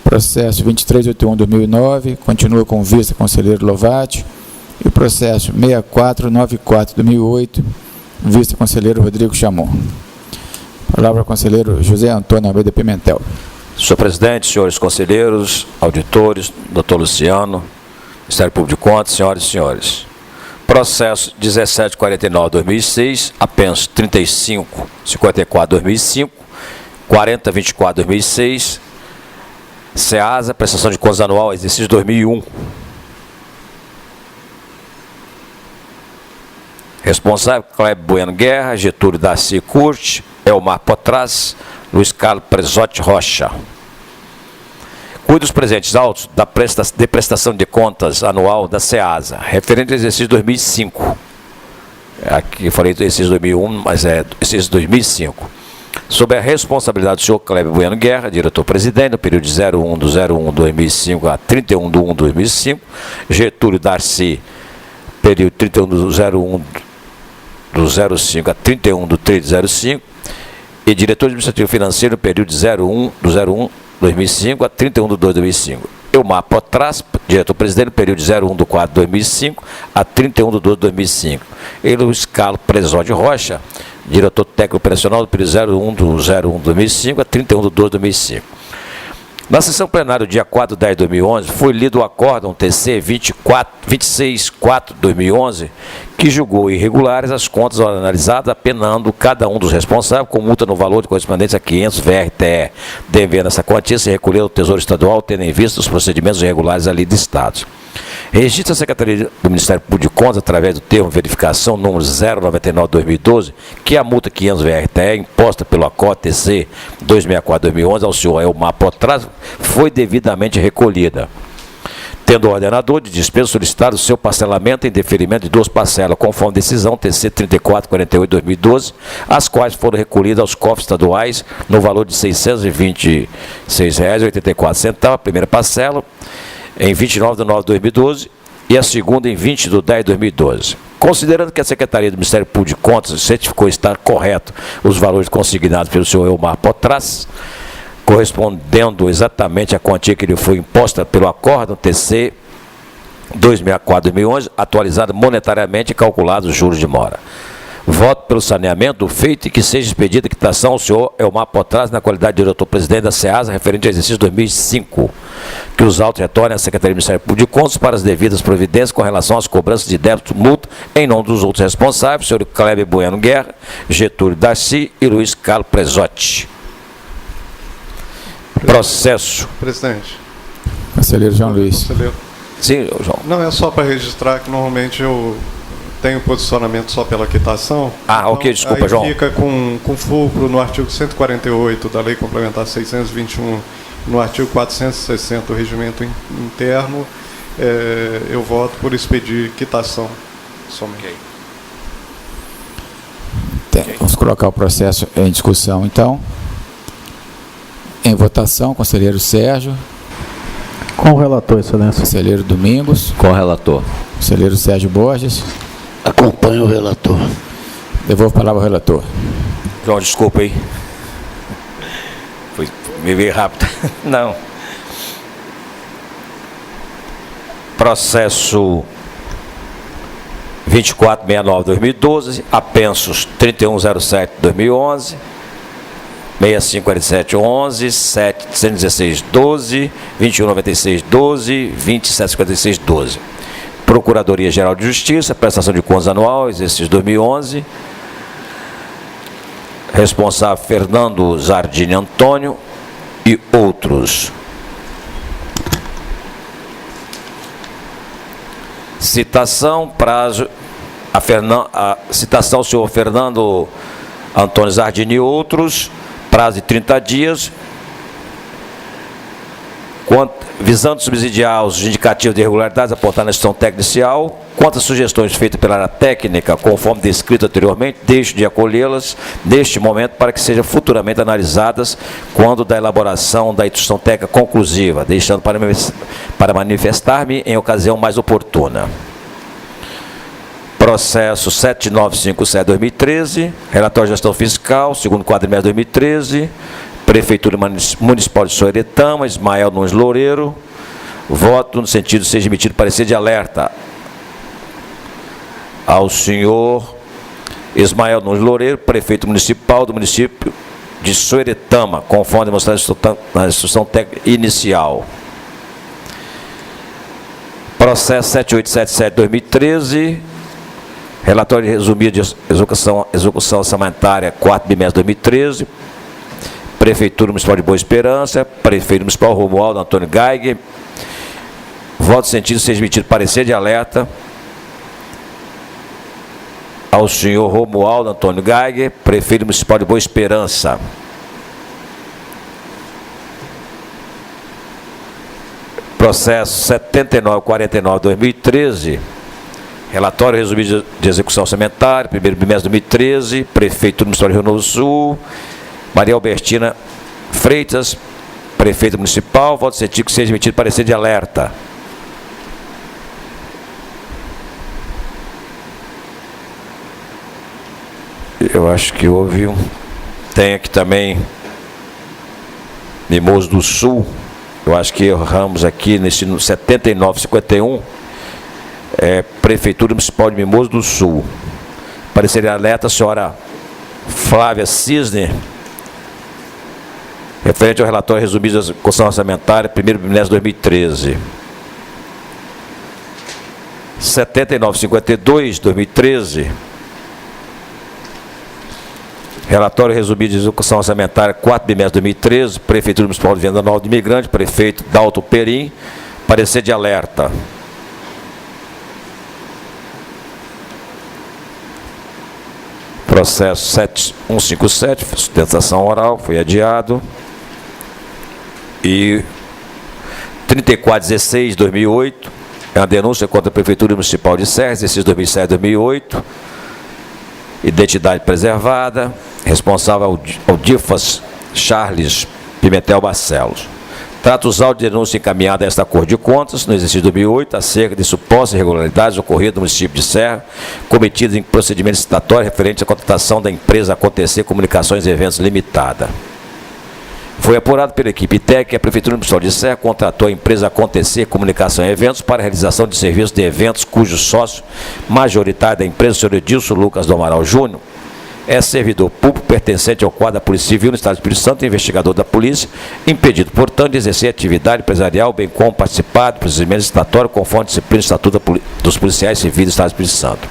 Processo 2381/2009, continua com vista conselheiro Lovati. E o processo 6494/2008, vista conselheiro Rodrigo Chamon. Palavra ao conselheiro José Antônio Almeida Pimentel. Senhor presidente, senhores conselheiros, auditores, doutor Luciano, Ministério Público de Contas, senhoras e senhores. Processo 1749/2006, apenso 3554/2005, 4024/2006, SEASA, prestação de contas anual, exercício 2001. Responsável, Kleber Bueno Guerra, Getúlio Darcy Curte, Elmar Potras, Luiz Carlos Presotti Rocha. Cuide dos presentes autos de prestação de contas anual da SEASA, referente ao exercício 2005. Aqui eu falei do exercício 2001, mas é exercício 2005. Sob a responsabilidade do senhor Kleber Bueno Guerra, diretor-presidente, no período de 01/01/2005 a 31/01/2005, Getúlio Darcy, período 31/01/05 a 31/03/05, e diretor administrativo financeiro, no período de 01/01/2005 a 31/02/2005. Elmar Potras, diretor-presidente, no período de 01/04/2005 a 31/12/2005. E Luiz Carlos Presotti Rocha, diretor técnico operacional do período 01/01/2005 a 31/12/2005. Na sessão plenária do dia 4/10/2011, foi lido o acórdão TC 26/4/2011, que julgou irregulares as contas analisadas, apenando cada um dos responsáveis com multa no valor de correspondente a 500 VRTE, devendo essa quantia se recolher ao Tesouro Estadual, tendo em vista os procedimentos irregulares ali listados. Registra a Secretaria do Ministério Público de Contas, através do termo verificação número 099/2012, que a multa 500 VRTE, imposta pelo acórdão TC 264/2011 ao senhor Elmar Potras, foi devidamente recolhida, tendo o ordenador de despesa solicitado o seu parcelamento em deferimento de 2 parcelas, conforme decisão TC 3448/2012, as quais foram recolhidas aos cofres estaduais no valor de R$ 626,84, a primeira parcela em 29/9/2012 e a segunda em 20/10/2012. Considerando que a Secretaria do Ministério Público de Contas certificou estar correto os valores consignados pelo senhor Elmar Potras, correspondendo exatamente à quantia que lhe foi imposta pelo acórdão TC 264/2011, atualizado monetariamente e calculado os juros de mora. Voto pelo saneamento do feito e que seja expedida a quitação ao senhor Elmar Potras, na qualidade de diretor-presidente da SEASA, referente ao exercício 2005. Que os autos retornem à Secretaria do Ministério Público de Contas para as devidas providências com relação às cobranças de débito multa, em nome dos outros responsáveis, senhor Kleber Bueno Guerra, Getúlio Darcy e Luiz Carlos Presotti. Processo. Presidente. Conselheiro João Luiz. Conselheiro. Sim, João. Não, é só para registrar que normalmente eu tenho posicionamento só pela quitação. Ah, então, ok, desculpa, aí João. Fica com fulcro no artigo 148 da Lei Complementar 621, no artigo 460 do Regimento Interno, eu voto por expedir quitação somente. Vamos colocar o processo em discussão, então. Em votação, conselheiro Sérgio. Com o relator, Excelência. Conselheiro Domingos. Com o relator. Conselheiro Sérgio Borges. Acompanho o relator. Devolvo a palavra ao relator. João, desculpa aí. Foi meio rápido. Não. Processo 2469/2012, apensos 3107/2011, 6547/11, 716/12, 2196/12, 2756/12. Procuradoria-Geral de Justiça, prestação de contas anual, exercício 2011. Responsável Fernando Zardini Antônio e outros. Citação, prazo, citação ao senhor Fernando Antônio Zardini e outros, prazo de 30 dias, visando subsidiar os indicativos de irregularidades apontados na instituição técnica inicial, quanto às sugestões feitas pela área técnica, conforme descrito anteriormente, deixo de acolhê-las neste momento para que sejam futuramente analisadas quando da elaboração da instrução técnica conclusiva, deixando para manifestar-me em ocasião mais oportuna. Processo 7957-2013, relatório de gestão fiscal, segundo quadrimestre de 2013, Prefeitura Municipal de Soeretama, Ismael Nunes Loureiro, voto no sentido de seja emitido parecer de alerta ao senhor Ismael Nunes Loureiro, prefeito municipal do município de Soeretama, conforme demonstrado na instrução técnica inicial. Processo 7877-2013, relatório resumido de execução orçamentária, 4º bimestre de 2013, Prefeitura Municipal de Boa Esperança, Prefeito Municipal Romualdo Antônio Geiger, voto no sentido de seja emitido parecer de alerta ao senhor Romualdo Antônio Geiger, Prefeito Municipal de Boa Esperança. Processo 7949-2013, relatório resumido de execução orçamentária, 1º bimestre de 2013, Prefeitura Municipal de Rio Novo do Sul, Maria Albertina Freitas, Prefeito Municipal, voto no sentido que seja emitido parecer de alerta. Eu acho que houve um... Tem aqui também Mimoso do Sul, eu acho que erramos aqui nesse 7951, Prefeitura Municipal de Mimoso do Sul. Parecer de alerta, a senhora Flávia Cisne, referente ao relatório resumido da execução orçamentária, 1º bimestre de 2013. 7952, 2013. Relatório resumido de execução orçamentária, 4º bimestre de 2013, Prefeitura Municipal de Venda Nova de Imigrante, Prefeito Dalto Perim, parecer de alerta. Processo 7157, sustentação oral, foi adiado. E 3416, 2008, é uma denúncia contra a Prefeitura Municipal de Serra, exercício 2007-2008, identidade preservada, responsável ao Difas Charles Pimentel Barcelos. Trata os autos de denúncia encaminhada a esta Corte de Contas, no exercício 2008, acerca de supostas irregularidades ocorridas no município de Serra, cometidas em procedimento licitatório referente à contratação da empresa Acontecer Comunicações e Eventos Limitada. Foi apurado pela equipe técnica que a Prefeitura Municipal de Serra contratou a empresa Acontecer Comunicação e Eventos para a realização de serviços de eventos cujo sócio majoritário da empresa, o senhor Edilson Lucas do Amaral Júnior, é servidor público pertencente ao quadro da Polícia Civil no Estado do Espírito Santo e investigador da Polícia, impedido, portanto, de exercer atividade empresarial, bem como participar do procedimento licitatório conforme a disciplina do Estatuto dos Policiais Civis do Estado do Espírito Santo.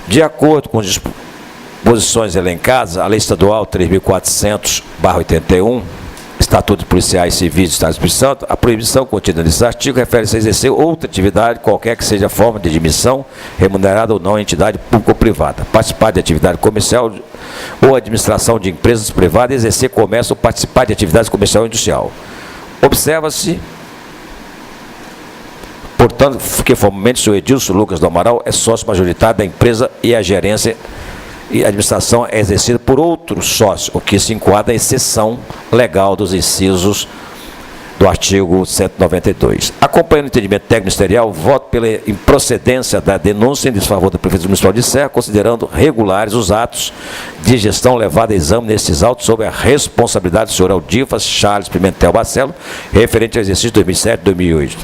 De acordo com as disposições elencadas, a Lei Estadual 3.400/81, Estatuto dos Policiais Civis do Estado do Espírito Santo, a proibição contida nesse artigo refere-se a exercer outra atividade, qualquer que seja a forma de admissão, remunerada ou não, em entidade pública ou privada, participar de atividade comercial ou administração de empresas privadas, exercer comércio ou participar de atividades comercial ou industrial. Observa-se, portanto, que formalmente o senhor Edilson Lucas do Amaral é sócio majoritário da empresa e a gerência e a administração é exercida por outro sócio, o que se enquadra a exceção legal dos incisos do artigo 192. Acompanhando o entendimento técnico ministerial, voto pela improcedência da denúncia em desfavor da Prefeitura Municipal de Serra, considerando regulares os atos de gestão levados a exame nesses autos sob a responsabilidade do senhor Aldifas Charles Pimentel Barcelos, referente ao exercício 2007-2008.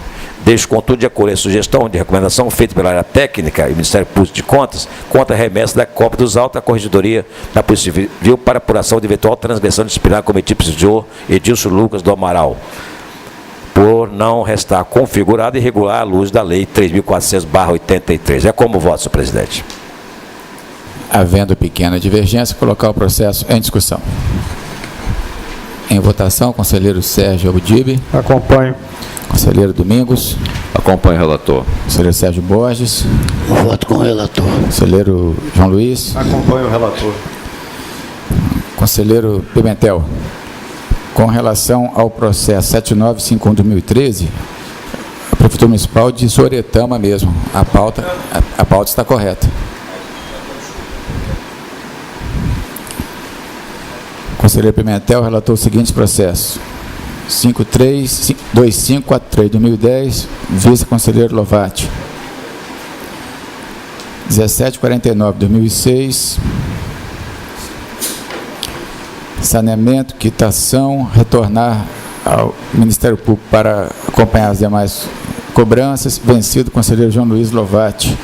Deixo, contudo, de acordo a sugestão de recomendação feita pela área técnica e Ministério Público de Contas, contra a remessa da cópia dos autos à Corregedoria da Polícia Civil para apuração de eventual transgressão disciplinar cometida pelo senhor Edilson Lucas do Amaral. por não restar configurada e regular à luz da Lei 3.400/83. É como voto, senhor presidente. Havendo pequena divergência, colocar o processo em discussão. Em votação, conselheiro Sérgio Abudib. Acompanho. Conselheiro Domingos. Acompanho o relator. Conselheiro Sérgio Borges. Voto com o relator. Conselheiro João Luiz. Acompanho o relator. Conselheiro Pimentel. Com relação ao processo 7951/2013, a Prefeitura Municipal de Soretama mesmo, a pauta está correta. Conselheiro Pimentel relatou os seguintes processos: 2543/2010, vice-conselheiro Lovati. 1749/2006, saneamento, quitação, retornar ao Ministério Público para acompanhar as demais cobranças, vencido conselheiro João Luiz Lovati.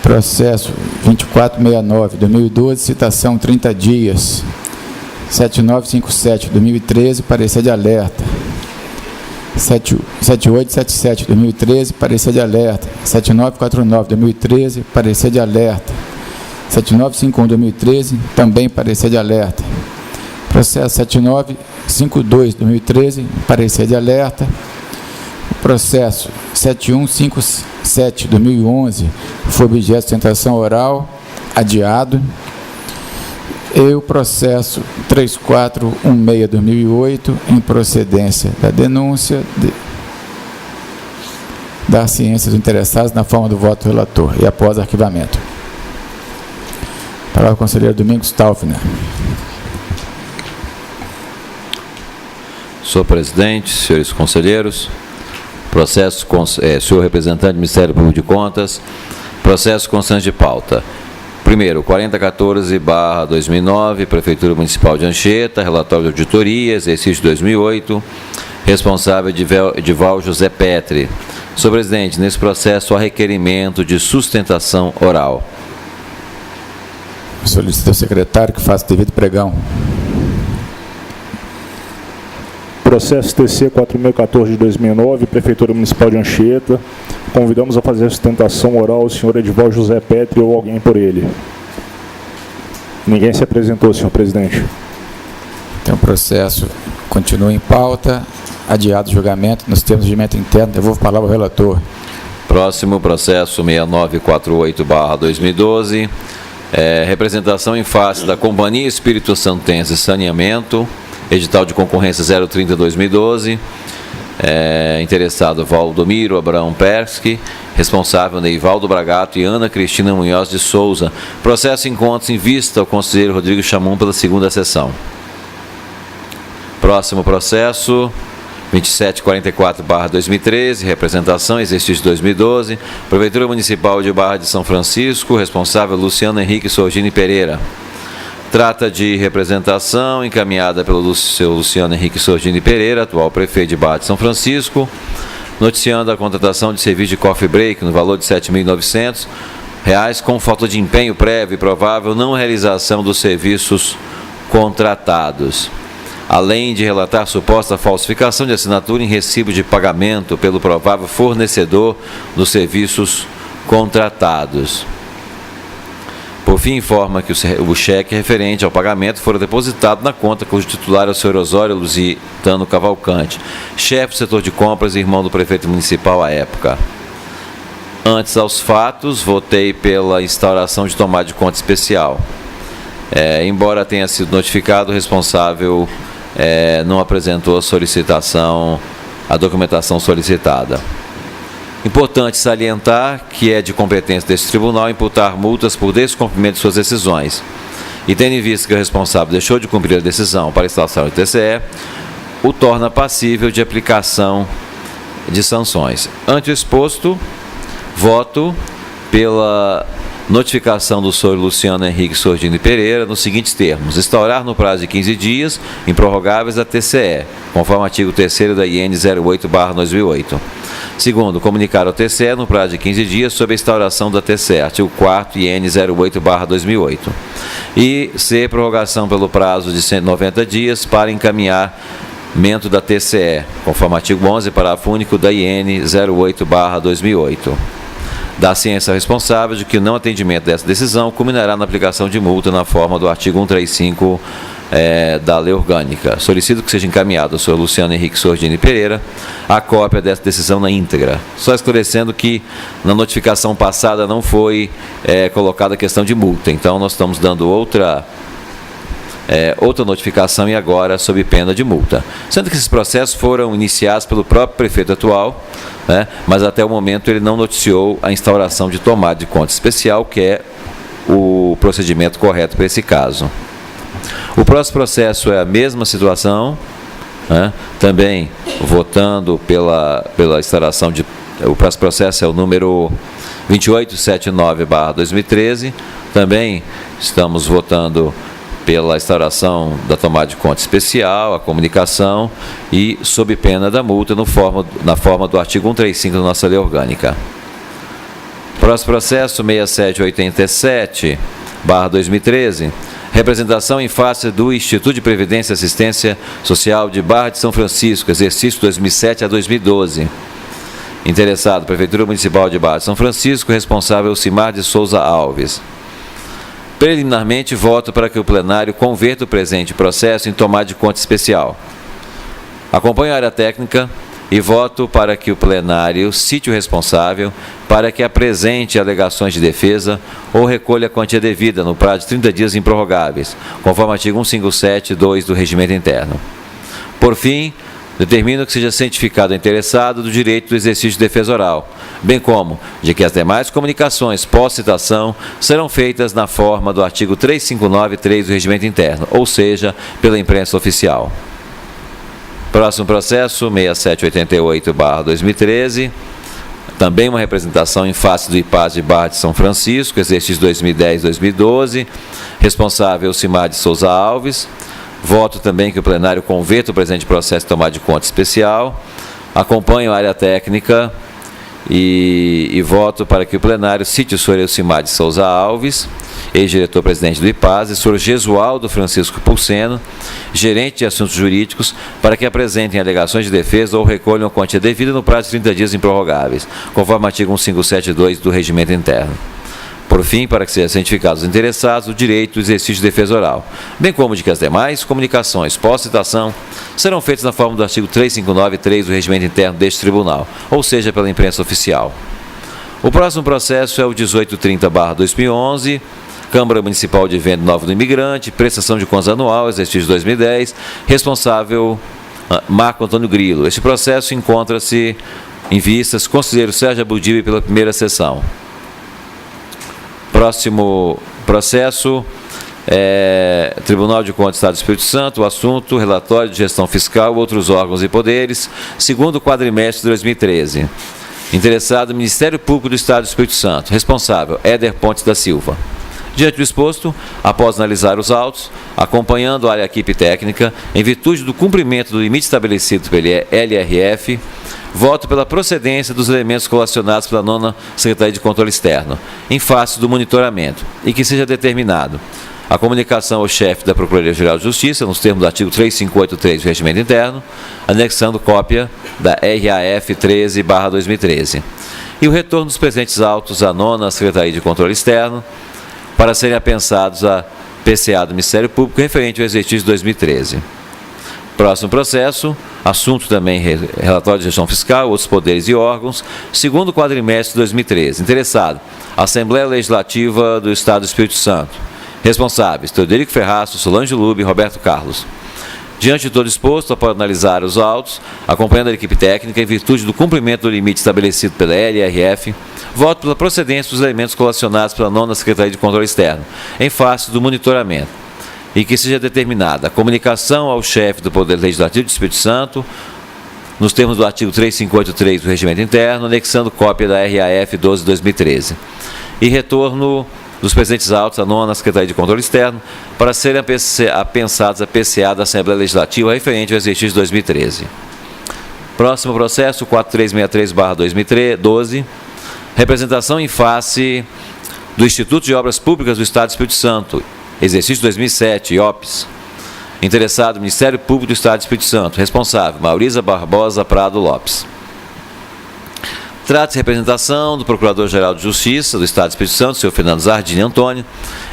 Processo 2469/2012, citação 30 dias. 7957/2013, parecer de alerta. 7877/2013, parecer de alerta. 7949/2013, parecer de alerta. 7951/2013, também parecer de alerta. Processo 7952/2013, parecer de alerta. Processo 7157/2011, foi objeto de sustentação oral, adiado. E o processo 3416/2008, em procedência da denúncia da ciência dos interessados na forma do voto do relator e após arquivamento. Palavra ao conselheiro Domingos Taufner. Senhor presidente, senhores conselheiros, processo, senhor representante do Ministério Público de Contas, processo constante de pauta. Primeiro, 4014/2009, Prefeitura Municipal de Anchieta, relatório de auditoria, exercício 2008, responsável Edival José Petri. Senhor presidente, nesse processo há requerimento de sustentação oral. Solicito ao secretário que faça o devido pregão. Processo TC 4014/2009, Prefeitura Municipal de Anchieta. Convidamos a fazer a sustentação oral o senhor Edival José Petri ou alguém por ele. Ninguém se apresentou, senhor presidente. Então o processo continua em pauta, adiado o julgamento nos termos de regimento interno. Devolvo a palavra ao relator. Próximo, processo 6948/2012, representação em face da Companhia Espírito Santense Saneamento, edital de concorrência 030/2012, interessado Valdomiro Abraão Persky, responsável Neivaldo Bragato e Ana Cristina Munhoz de Souza. Processo encontra-se em vista ao conselheiro Rodrigo Chamum pela segunda sessão. Próximo processo 2744/2013, representação, exercício 2012, Prefeitura Municipal de Barra de São Francisco, responsável Luciano Henrique Sorgini Pereira. Trata de representação encaminhada pelo seu Luciano Henrique Sorgini Pereira, atual prefeito de Barra de São Francisco, noticiando a contratação de serviço de coffee break no valor de R$ 7.900 com falta de empenho prévio e provável não realização dos serviços contratados, além de relatar suposta falsificação de assinatura em recibo de pagamento pelo provável fornecedor dos serviços contratados. Por fim, informa que o cheque referente ao pagamento fora depositado na conta cujo titular é o senhor Osório Lusitano Cavalcante, chefe do setor de compras e irmão do prefeito municipal à época. Antes aos fatos, votei pela instauração de tomada de conta especial. Embora tenha sido notificado, o responsável não apresentou a documentação solicitada. Importante salientar que é de competência deste tribunal imputar multas por descumprimento de suas decisões. E tendo em vista que o responsável deixou de cumprir a decisão para a instalação do TCE, o torna passível de aplicação de sanções. Ante o exposto, voto pela notificação do senhor Luciano Henrique Sorgini Pereira nos seguintes termos: instaurar no prazo de 15 dias, improrrogáveis, a TCE, conforme o artigo 3º da IN 08/2008. Segundo, comunicar ao TCE no prazo de 15 dias sobre a instauração da TCE, artigo 4º IN 08/2008. E C, prorrogação pelo prazo de 190 dias para encaminhar recebimento da TCE, conforme artigo 11, parágrafo único da IN 08/2008. Da ciência responsável de que o não atendimento dessa decisão culminará na aplicação de multa na forma do artigo 135 da Lei Orgânica. Solicito que seja encaminhado ao senhor Luciano Henrique Sordini Pereira a cópia dessa decisão na íntegra. Só esclarecendo que na notificação passada não foi colocada a questão de multa, então nós estamos dando outra notificação e agora sob pena de multa. Sendo que esses processos foram iniciados pelo próprio prefeito atual, mas até o momento ele não noticiou a instauração de tomada de conta especial, que é o procedimento correto para esse caso. O próximo processo é a mesma situação, também votando pela instauração de... O próximo processo é o número 2879/2013, também estamos votando pela instauração da tomada de conta especial, a comunicação e sob pena da multa na forma do artigo 135 da nossa Lei Orgânica. Próximo processo, 6787/2013, representação em face do Instituto de Previdência e Assistência Social de Barra de São Francisco, exercício 2007 a 2012. Interessado, Prefeitura Municipal de Barra de São Francisco, responsável Cimar de Souza Alves. Preliminarmente, voto para que o plenário converta o presente processo em tomada de conta especial. Acompanho a área técnica e voto para que o plenário cite o responsável para que apresente alegações de defesa ou recolha a quantia devida no prazo de 30 dias improrrogáveis, conforme o artigo 157(2) do Regimento Interno. Por fim, determino que seja cientificado o interessado do direito do exercício de defesa oral, bem como de que as demais comunicações pós-citação serão feitas na forma do artigo 359(3) do Regimento Interno, ou seja, pela imprensa oficial. Próximo processo, 6788/2013, também uma representação em face do IPAS de Barra de São Francisco, exercício 2010-2012, responsável Cimar de Souza Alves. Voto também que o plenário converta o presente processo em tomada de conta especial. Acompanho a área técnica e voto para que o plenário cite o senhor Elcimar de Souza Alves, ex-diretor-presidente do IPAS, e o senhor Gesualdo Francisco Pulseno, gerente de assuntos jurídicos, para que apresentem alegações de defesa ou recolham a quantia devida no prazo de 30 dias improrrogáveis, conforme o artigo 157(2) do Regimento Interno. Por fim, para que sejam cientificados os interessados, o direito do exercício de defesa oral, bem como de que as demais comunicações pós-citação serão feitas na forma do artigo 359(3) do Regimento Interno deste Tribunal, ou seja, pela imprensa oficial. O próximo processo é o 1830/2011, Câmara Municipal de Venda Nova do Imigrante, prestação de contas anual, exercício 2010, responsável Marco Antônio Grilo. Este processo encontra-se em vistas conselheiro Sérgio Abudibe pela primeira sessão. Próximo processo, Tribunal de Contas do Estado do Espírito Santo, o assunto, relatório de gestão fiscal, outros órgãos e poderes, segundo quadrimestre de 2013. Interessado, Ministério Público do Estado do Espírito Santo, responsável, Éder Pontes da Silva. Diante do exposto, após analisar os autos, acompanhando a equipe técnica, em virtude do cumprimento do limite estabelecido pela LRF, voto pela procedência dos elementos colacionados pela 9ª Secretaria de Controle Externo, em face do monitoramento, e que seja determinado a comunicação ao chefe da Procuradoria-Geral de Justiça, nos termos do artigo 3583 do Regimento Interno, anexando cópia da RAF 13/2013, e o retorno dos presentes autos à 9ª Secretaria de Controle Externo, para serem apensados a PCA do Ministério Público referente ao exercício de 2013. Próximo processo, assunto também relatório de gestão fiscal, outros poderes e órgãos, segundo quadrimestre de 2013. Interessado, Assembleia Legislativa do Estado do Espírito Santo. Responsáveis, Teodorico Ferraço, Solange Lube e Roberto Carlos. Diante de todo exposto, após analisar os autos, acompanhando a equipe técnica, em virtude do cumprimento do limite estabelecido pela LRF, voto pela procedência dos elementos colacionados pela 9ª Secretaria de Controle Externo, em face do monitoramento, e que seja determinada a comunicação ao chefe do Poder Legislativo do Espírito Santo, nos termos do artigo 3583 do Regimento Interno, anexando cópia da RAF 12/2013, e retorno dos presentes autos à 9ª Secretaria de Controle Externo para serem apensados a PCA da Assembleia Legislativa referente ao exercício de 2013. Próximo processo, 4363/2012, representação em face do Instituto de Obras Públicas do Estado do Espírito Santo, exercício 2007, IOPS. Interessado, Ministério Público do Estado do Espírito Santo. Responsável, Mauriza Barbosa Prado Lopes. Trata-se de representação do Procurador-Geral de Justiça do Estado do Espírito Santo, senhor Fernando Zardini Antônio,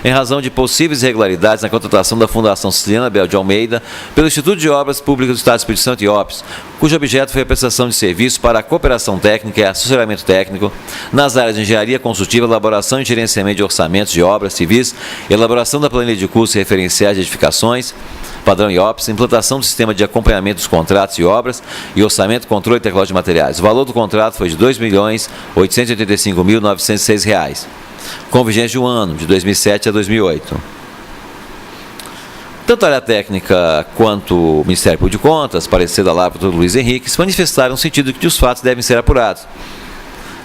em razão de possíveis irregularidades na contratação da Fundação Ciciliana Bel de Almeida pelo Instituto de Obras Públicas do Estado do Espírito Santo, IOPS, cujo objeto foi a prestação de serviço para a cooperação técnica e assessoramento técnico nas áreas de engenharia consultiva, elaboração e gerenciamento de orçamentos de obras civis, elaboração da planilha de custos e referenciais de edificações, padrão IOPS, implantação do sistema de acompanhamento dos contratos e obras e orçamento, controle e tecnologia de materiais. O valor do contrato foi de R$ 2.885.906, com vigência de um ano, de 2007 a 2008. Tanto a área técnica quanto o Ministério Público de Contas, parecer da Lápida do Luiz Henrique, se manifestaram no sentido de que os fatos devem ser apurados,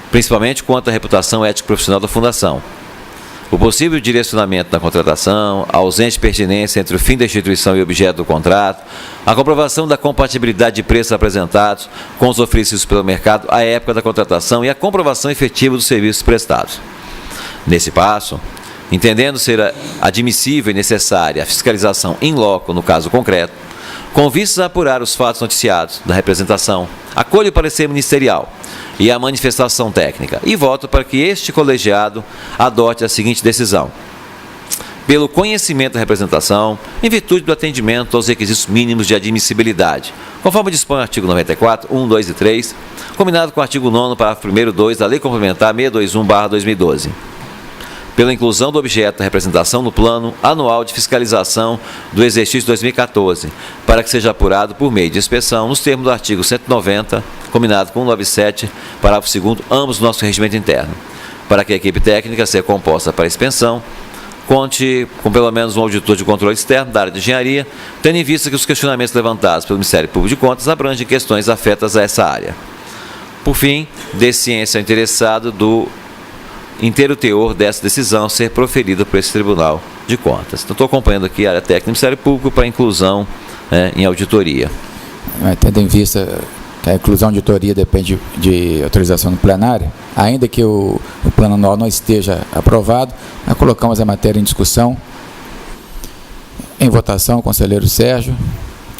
principalmente quanto à reputação ética profissional da Fundação. O possível direcionamento da contratação, a ausente pertinência entre o fim da instituição e o objeto do contrato, a comprovação da compatibilidade de preços apresentados com os oferecidos pelo mercado à época da contratação e a comprovação efetiva dos serviços prestados. Nesse passo, entendendo ser admissível e necessária a fiscalização in loco no caso concreto, com vistas a apurar os fatos noticiados da representação, acolho o parecer ministerial e a manifestação técnica e voto para que este colegiado adote a seguinte decisão. Pelo conhecimento da representação, em virtude do atendimento aos requisitos mínimos de admissibilidade, conforme dispõe o artigo 94, 1, 2 e 3, combinado com o artigo 9º, parágrafo 1º e 2 da Lei Complementar 621/2012. Pela inclusão do objeto da representação no plano anual de fiscalização do exercício 2014, para que seja apurado por meio de inspeção, nos termos do artigo 190, combinado com o 97, parágrafo 2º, ambos do nosso regimento interno, para que a equipe técnica seja composta para expensão, conte com pelo menos um auditor de controle externo da área de engenharia, tendo em vista que os questionamentos levantados pelo Ministério Público de Contas abrangem questões afetas a essa área. Por fim, dê ciência ao interessado do inteiro teor dessa decisão ser proferida por esse Tribunal de Contas. Então, estou acompanhando aqui a área técnica do Ministério Público para inclusão em auditoria. Tendo em vista que a inclusão de auditoria depende de autorização do plenário, ainda que o plano anual não esteja aprovado, nós colocamos a matéria em discussão. Em votação, conselheiro Sérgio.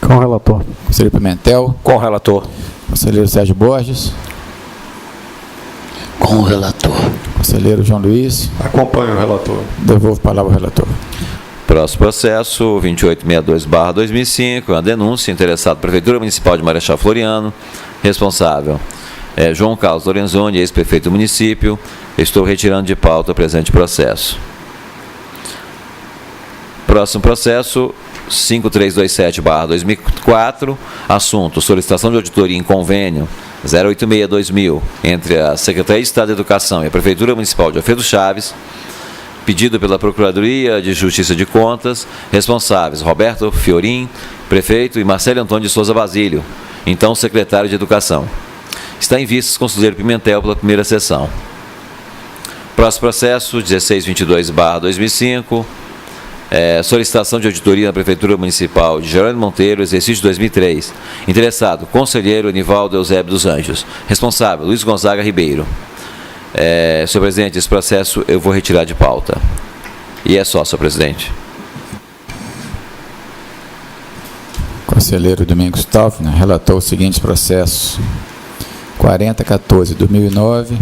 Com o relator. Conselheiro Pimentel. Com o relator. Conselheiro Sérgio Borges. Com o relator. Conselheiro João Luiz. Acompanho o relator. Devolvo a palavra ao relator. Próximo processo, 2862/2005, uma denúncia, interessado Prefeitura Municipal de Marechal Floriano, responsável João Carlos Lorenzoni, ex-prefeito do município. Estou retirando de pauta o presente processo. Próximo processo, 5327/2004, assunto, solicitação de auditoria em convênio 086/2000 entre a Secretaria de Estado da Educação e a Prefeitura Municipal de Alfredo Chaves, pedido pela Procuradoria de Justiça de Contas, responsáveis Roberto Fiorim, prefeito, e Marcelo Antônio de Souza Basílio, então secretário de Educação. Está em vistas o conselheiro Pimentel pela primeira sessão. Próximo processo, 1622/2005, solicitação de auditoria na Prefeitura Municipal de Jerônimo Monteiro, exercício 2003. Interessado, conselheiro Anivaldo Eusébio dos Anjos. Responsável, Luiz Gonzaga Ribeiro. Senhor presidente, esse processo eu vou retirar de pauta. E é só, senhor presidente. Conselheiro Domingos Taufner relatou os seguintes processos. 4014/2009,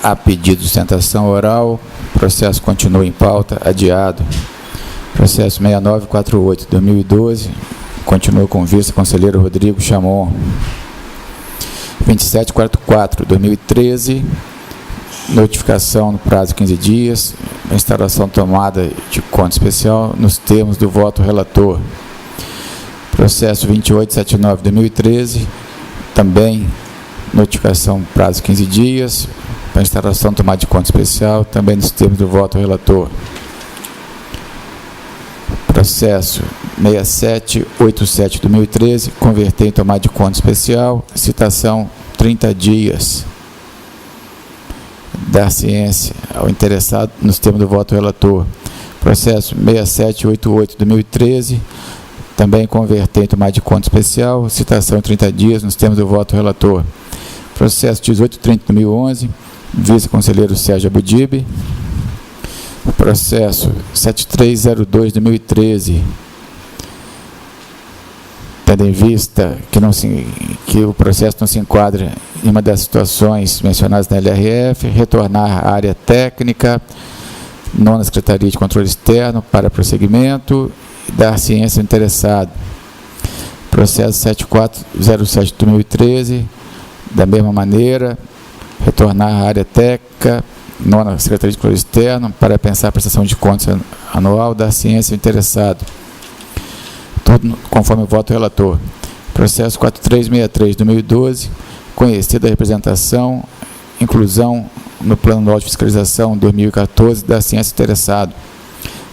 a pedido de sustentação oral, processo continua em pauta, adiado. Processo 6948/2012, continua com vista, conselheiro Rodrigo Chamon. 2744/2013, notificação no prazo de 15 dias, instalação tomada de conta especial nos termos do voto relator. Processo 2879/2013, também notificação prazo de 15 dias, para instalação tomada de conta especial, também nos termos do voto relator. Processo 6787/2013, converter em tomada de conta especial, citação 30 dias. Dar ciência ao interessado nos termos do voto relator. Processo 6788/2013, também converter em tomada de conta especial, citação em 30 dias nos termos do voto relator. Processo 1830/2011, vice-conselheiro Sérgio Abudibe. Processo 7302/2013, tendo em vista que o processo não se enquadra em uma das situações mencionadas na LRF, retornar à área técnica, nona Secretaria de Controle Externo, para prosseguimento, e dar ciência ao interessado. Processo 7407 de 2013, da mesma maneira, retornar à área técnica, nona Secretaria de Controle Externo, para pensar a prestação de contas anual, dar ciência ao interessado. Tudo conforme o voto do relator. Processo 4363 de 2012, conhecida a representação, inclusão no Plano Anual de Fiscalização 2014 da ciência interessado.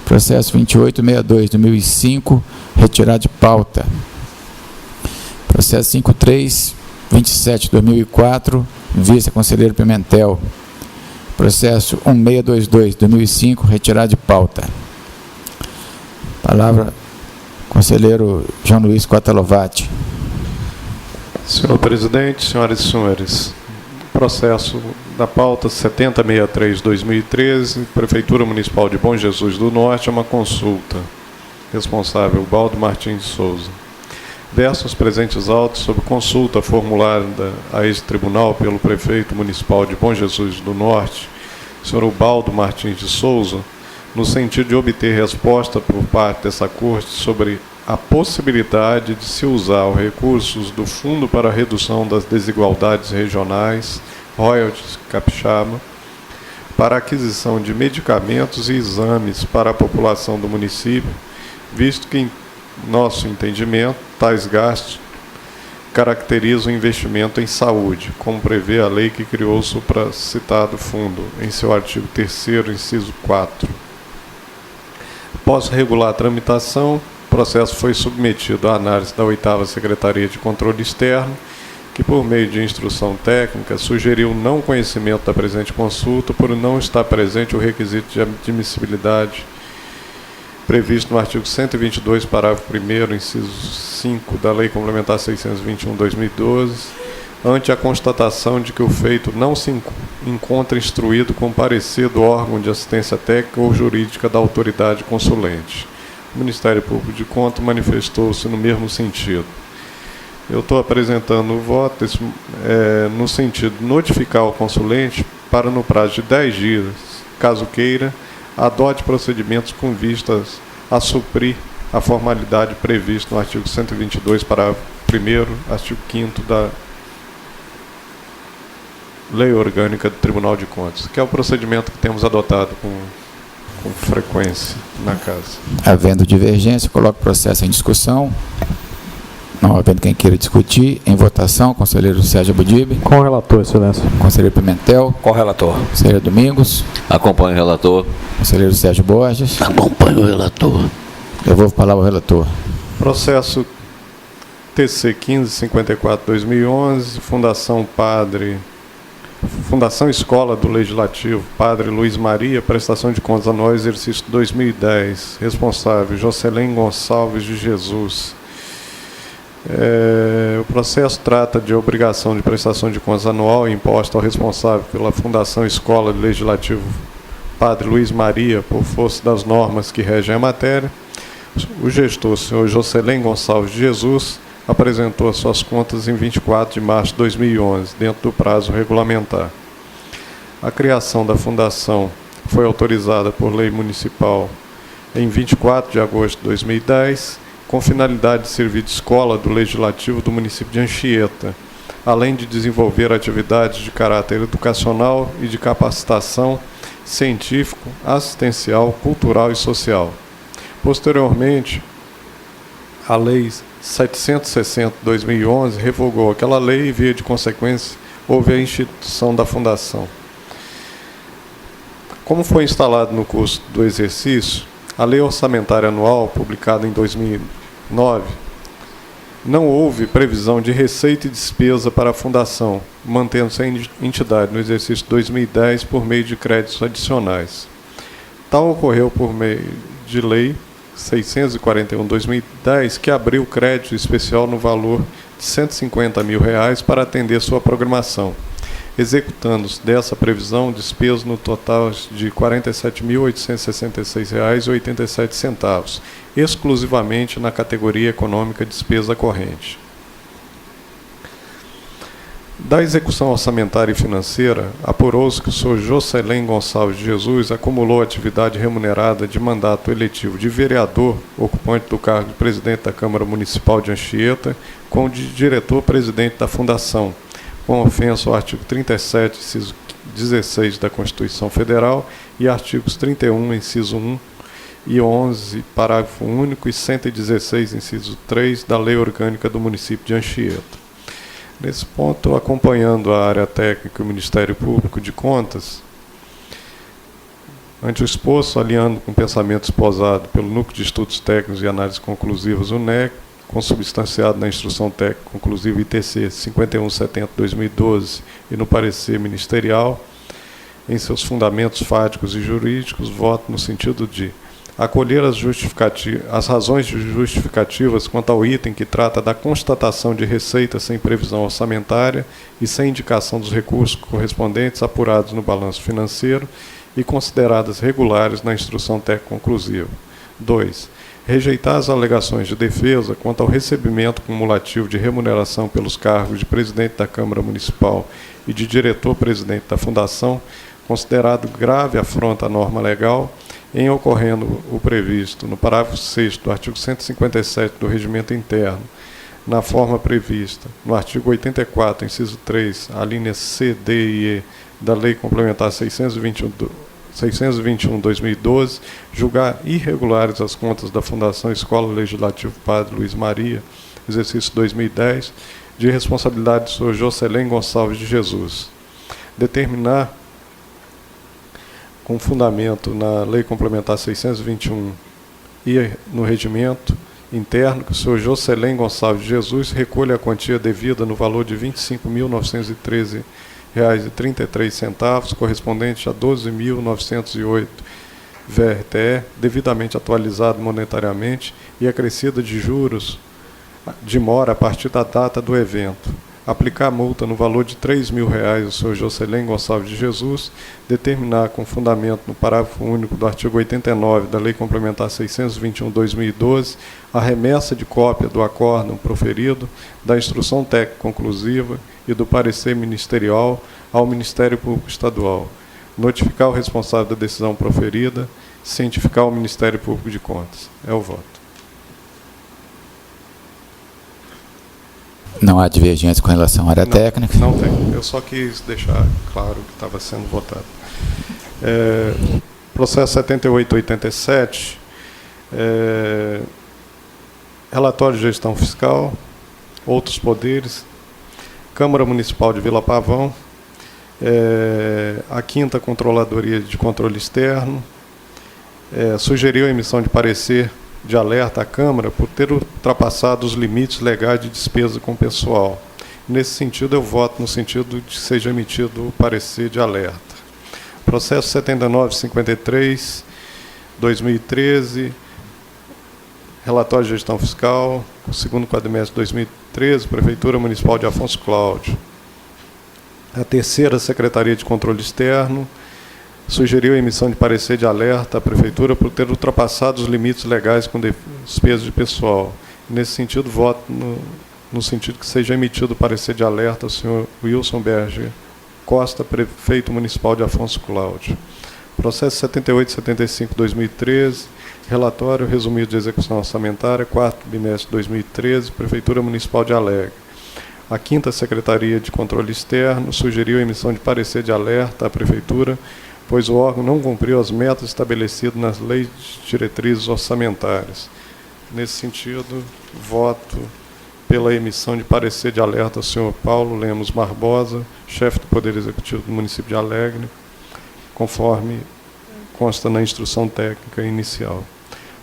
Processo 2862 de 2005, retirado de pauta. Processo 5327 de 2004, vice-conselheiro Pimentel. Processo 1622 de 2005, retirado de pauta. Palavra, conselheiro João Luiz Cota Lovati. Senhor presidente, senhoras e senhores, processo da pauta 7063/2013, Prefeitura Municipal de Bom Jesus do Norte, é uma consulta. Responsável, Baldo Martins de Souza. Versos presentes autos sobre consulta formulada a este tribunal pelo Prefeito Municipal de Bom Jesus do Norte, senhor Ubaldo Martins de Souza, no sentido de obter resposta por parte dessa Corte sobre a possibilidade de se usar os recursos do Fundo para a Redução das Desigualdades Regionais, Royalties Capixaba, para a aquisição de medicamentos e exames para a população do município, visto que, em nosso entendimento, tais gastos caracterizam o investimento em saúde, como prevê a lei que criou o supracitado fundo, em seu artigo 3º, inciso 4. Após regular a tramitação, o processo foi submetido à análise da 8ª Secretaria de Controle Externo, que, por meio de instrução técnica, sugeriu não conhecimento da presente consulta por não estar presente o requisito de admissibilidade previsto no artigo 122, parágrafo 1º, inciso 5 da Lei Complementar 621/2012, ante a constatação de que o feito não se encontra instruído com parecer do órgão de assistência técnica ou jurídica da autoridade consulente. O Ministério Público de Contas manifestou-se no mesmo sentido. Eu estou apresentando o voto no sentido de notificar o consulente para, no prazo de 10 dias, caso queira, adote procedimentos com vistas a suprir a formalidade prevista no artigo 122, parágrafo 1º, artigo 5º da Lei Orgânica do Tribunal de Contas, que é o procedimento que temos adotado com frequência na casa. Havendo divergência, coloco o processo em discussão. Não havendo quem queira discutir, em votação, conselheiro Sérgio Abudib. Com o relator, excelência. Conselheiro Pimentel. Com o relator. Conselheiro Domingos. Acompanho o relator. Conselheiro Sérgio Borges. Acompanho o relator. Devolvo a palavra ao relator. Processo TC 1554/2011, Fundação Escola do Legislativo, Padre Luiz Maria, prestação de contas anual, exercício 2010. Responsável, Jocelyn Gonçalves de Jesus. O processo trata de obrigação de prestação de contas anual imposta ao responsável pela Fundação Escola do Legislativo, Padre Luiz Maria, por força das normas que regem a matéria. O gestor, senhor Jocelyn Gonçalves de Jesus, apresentou as suas contas em 24 de março de 2011, dentro do prazo regulamentar. A criação da fundação foi autorizada por lei municipal em 24 de agosto de 2010, com finalidade de servir de escola do Legislativo do município de Anchieta, além de desenvolver atividades de caráter educacional e de capacitação científico, assistencial, cultural e social. Posteriormente, a Lei 760/2011 revogou aquela lei e, via de consequência, houve a instituição da fundação. Como foi instalado no curso do exercício, a Lei Orçamentária Anual, publicada em 2009, não houve previsão de receita e despesa para a fundação, mantendo-se a entidade no exercício 2010 por meio de créditos adicionais. Tal ocorreu por meio de Lei 641/2010, que abriu crédito especial no valor de R$ 150 mil para atender sua programação. executando-se dessa previsão despesas no total de R$ 47.866,87, exclusivamente na categoria econômica despesa corrente. Da execução orçamentária e financeira, apurou-se que o senhor Jocelyn Gonçalves de Jesus acumulou atividade remunerada de mandato eletivo de vereador, ocupante do cargo de presidente da Câmara Municipal de Anchieta, com o de diretor-presidente da Fundação, com ofensa ao artigo 37, inciso 16 da Constituição Federal e artigos 31, inciso 1 e 11, parágrafo único, e 116, inciso 3 da Lei Orgânica do Município de Anchieta. Nesse ponto, acompanhando a área técnica e o Ministério Público de Contas, ante o exposto, alinhando com o pensamento esposado pelo Núcleo de Estudos Técnicos e Análises Conclusivas, o NEC, consubstanciado na Instrução Técnica Conclusiva ITC 5170/2012 e no parecer ministerial, em seus fundamentos fáticos e jurídicos, voto no sentido de acolher as razões justificativas quanto ao item que trata da constatação de receita sem previsão orçamentária e sem indicação dos recursos correspondentes apurados no balanço financeiro e consideradas regulares na instrução técnica conclusiva. 2. Rejeitar as alegações de defesa quanto ao recebimento cumulativo de remuneração pelos cargos de presidente da Câmara Municipal e de diretor-presidente da Fundação, considerado grave afronta à norma legal, em ocorrendo o previsto no parágrafo 6º do artigo 157 do Regimento Interno, na forma prevista no artigo 84, inciso 3, a linha C, D e E da Lei Complementar 621/2012, julgar irregulares as contas da Fundação Escola Legislativo Padre Luiz Maria, exercício 2010, de responsabilidade do senhor Jocelyn Gonçalves de Jesus. Determinar, com fundamento na Lei Complementar 621 e no regimento interno, que o senhor Jocelyn Gonçalves de Jesus recolha a quantia devida no valor de R$ 25.913,33, correspondente a 12.908 VRTE, devidamente atualizado monetariamente e acrescida de juros de mora a partir da data do evento. Aplicar multa no valor de R$ 3.000 ao senhor Jocelyn Gonçalves de Jesus, determinar com fundamento no parágrafo único do artigo 89 da Lei Complementar 621/2012 a remessa de cópia do acórdão proferido, da instrução técnica conclusiva e do parecer ministerial ao Ministério Público Estadual, notificar o responsável da decisão proferida, cientificar o Ministério Público de Contas. É o voto. Não há divergência com relação à área técnica? Não tem. Eu só quis deixar claro que estava sendo votado. Processo 7887, relatório de gestão fiscal, outros poderes, Câmara Municipal de Vila Pavão, a 5ª Controladoria de Controle Externo, sugeriu a emissão de parecer de alerta à Câmara por ter ultrapassado os limites legais de despesa com pessoal. Nesse sentido, eu voto no sentido de que seja emitido o parecer de alerta. Processo 7953/2013, relatório de gestão fiscal, segundo quadrimestre de 2013, Prefeitura Municipal de Afonso Cláudio. A 3ª Secretaria de Controle Externo sugeriu a emissão de parecer de alerta à Prefeitura por ter ultrapassado os limites legais com despesa de pessoal. Nesse sentido, voto no sentido que seja emitido o parecer de alerta ao senhor Wilson Berger Costa, Prefeito Municipal de Afonso Cláudio. Processo 7875/2013, relatório resumido de execução orçamentária, 4º bimestre de 2013, Prefeitura Municipal de Alegre. A 5ª Secretaria de Controle Externo sugeriu a emissão de parecer de alerta à Prefeitura, pois o órgão não cumpriu as metas estabelecidas nas leis de diretrizes orçamentárias. Nesse sentido, voto pela emissão de parecer de alerta ao senhor Paulo Lemos Barbosa, chefe do Poder Executivo do município de Alegre, conforme consta na instrução técnica inicial.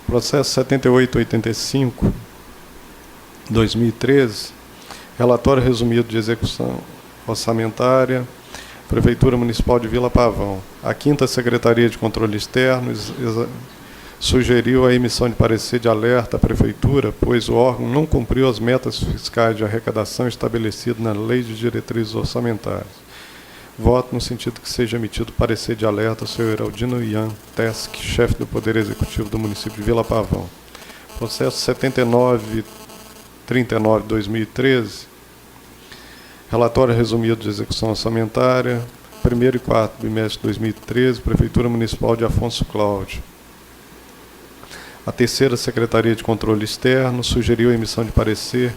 Processo 7885/2013, relatório resumido de execução orçamentária, Prefeitura Municipal de Vila Pavão. A 5ª Secretaria de Controle Externo sugeriu a emissão de parecer de alerta à Prefeitura, pois o órgão não cumpriu as metas fiscais de arrecadação estabelecidas na Lei de Diretrizes Orçamentárias. Voto no sentido que seja emitido parecer de alerta ao senhor Heraldino Ian Tesk, chefe do Poder Executivo do município de Vila Pavão. Processo 7939/2013. Relatório resumido de execução orçamentária, 1º e 4º bimestre de 2013, Prefeitura Municipal de Afonso Cláudio. A 3ª Secretaria de Controle Externo sugeriu a emissão de parecer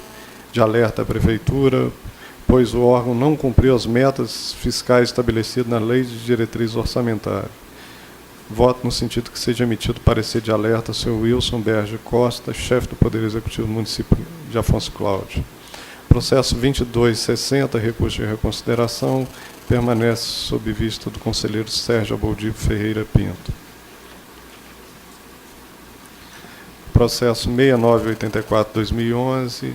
de alerta à Prefeitura, pois o órgão não cumpriu as metas fiscais estabelecidas na Lei de Diretriz Orçamentária. Voto no sentido que seja emitido parecer de alerta ao senhor Wilson Berge Costa, chefe do Poder Executivo do município de Afonso Cláudio. Processo 2260, recurso de reconsideração, permanece sob vista do conselheiro Sérgio Aboldivo Ferreira Pinto. Processo 6984/2011,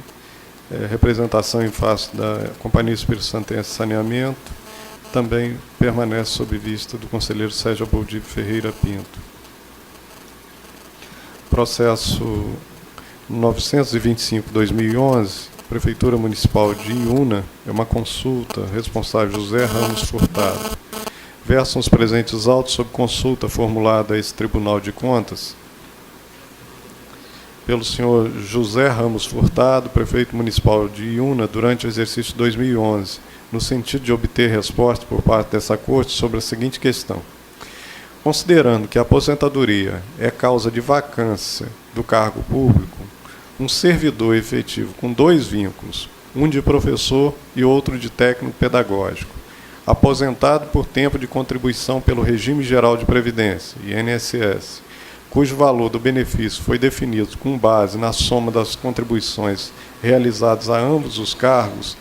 representação em face da Companhia Espírito Santense Saneamento, também permanece sob vista do conselheiro Sérgio Aboldivo Ferreira Pinto. Processo 925/2011, Prefeitura Municipal de Iuna, é uma consulta, responsável José Ramos Furtado. Versam os presentes autos sob consulta formulada a esse Tribunal de Contas pelo senhor José Ramos Furtado, prefeito municipal de Iuna, durante o exercício 2011, no sentido de obter resposta por parte dessa Corte sobre a seguinte questão. Considerando que a aposentadoria é causa de vacância do cargo público, um servidor efetivo com 2 vínculos, um de professor e outro de técnico pedagógico, aposentado por tempo de contribuição pelo Regime Geral de Previdência, INSS, cujo valor do benefício foi definido com base na soma das contribuições realizadas a ambos os cargos,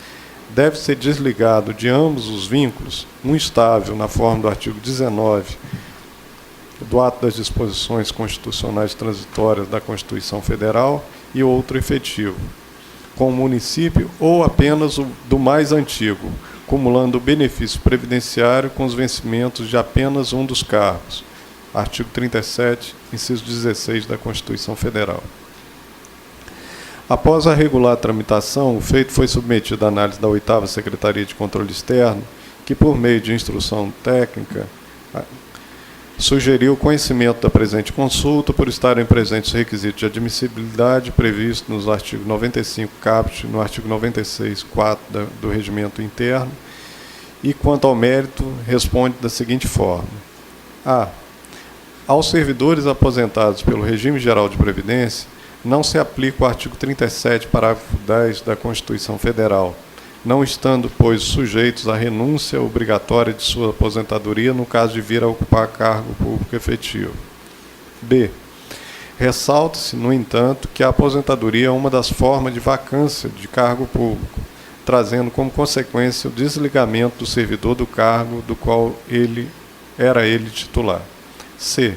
deve ser desligado de ambos os vínculos, um estável na forma do artigo 19 do ato das disposições constitucionais transitórias da Constituição Federal e outro efetivo, com o município ou apenas o do mais antigo, cumulando o benefício previdenciário com os vencimentos de apenas um dos cargos. Artigo 37, inciso 16 da Constituição Federal. Após a regular tramitação, o feito foi submetido à análise da 8ª Secretaria de Controle Externo, que, por meio de instrução técnica, sugeriu o conhecimento da presente consulta por estarem presentes os requisitos de admissibilidade previstos nos artigos 95 caput, no artigo 96 4 do Regimento Interno, e, quanto ao mérito, responde da seguinte forma. A. Aos servidores aposentados pelo Regime Geral de Previdência, não se aplica o artigo 37, parágrafo 10 da Constituição Federal, não estando, pois, sujeitos à renúncia obrigatória de sua aposentadoria no caso de vir a ocupar cargo público efetivo. B. Ressalta-se, no entanto, que a aposentadoria é uma das formas de vacância de cargo público, trazendo como consequência o desligamento do servidor do cargo do qual era ele titular. C.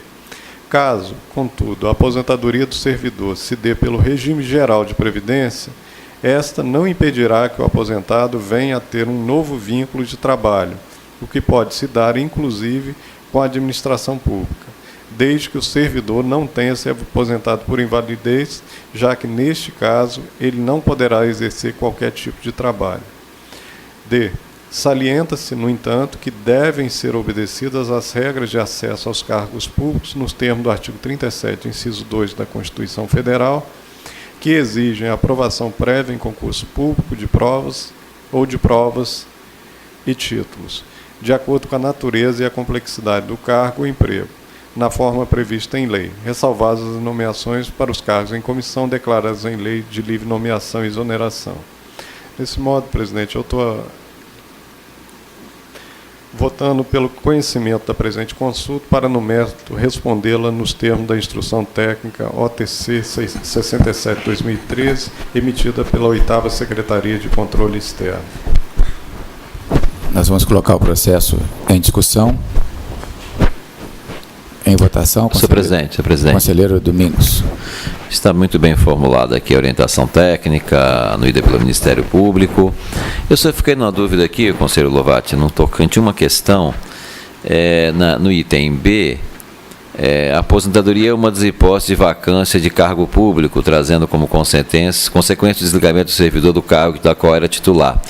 Caso, contudo, a aposentadoria do servidor se dê pelo Regime Geral de Previdência, esta não impedirá que o aposentado venha a ter um novo vínculo de trabalho, o que pode se dar, inclusive, com a administração pública, desde que o servidor não tenha se aposentado por invalidez, já que, neste caso, ele não poderá exercer qualquer tipo de trabalho. D. Salienta-se, no entanto, que devem ser obedecidas as regras de acesso aos cargos públicos nos termos do artigo 37, inciso 2 da Constituição Federal, que exigem a aprovação prévia em concurso público de provas ou de provas e títulos, de acordo com a natureza e a complexidade do cargo ou emprego, na forma prevista em lei, ressalvadas as nomeações para os cargos em comissão declaradas em lei de livre nomeação e exoneração. Desse modo, presidente, eu estou votando pelo conhecimento da presente consulta para, no mérito, respondê-la nos termos da Instrução Técnica OTC 67/2013, emitida pela 8ª Secretaria de Controle Externo. Nós vamos colocar o processo em discussão. Em votação. Senhor presidente. Conselheiro Domingos. Está muito bem formulada aqui a orientação técnica, anuída pelo Ministério Público. Eu só fiquei numa dúvida aqui, conselheiro Lovati, no tocante uma questão, no item B, a aposentadoria é uma das hipóteses de vacância de cargo público, trazendo como consequência o desligamento do servidor do cargo da qual era titular.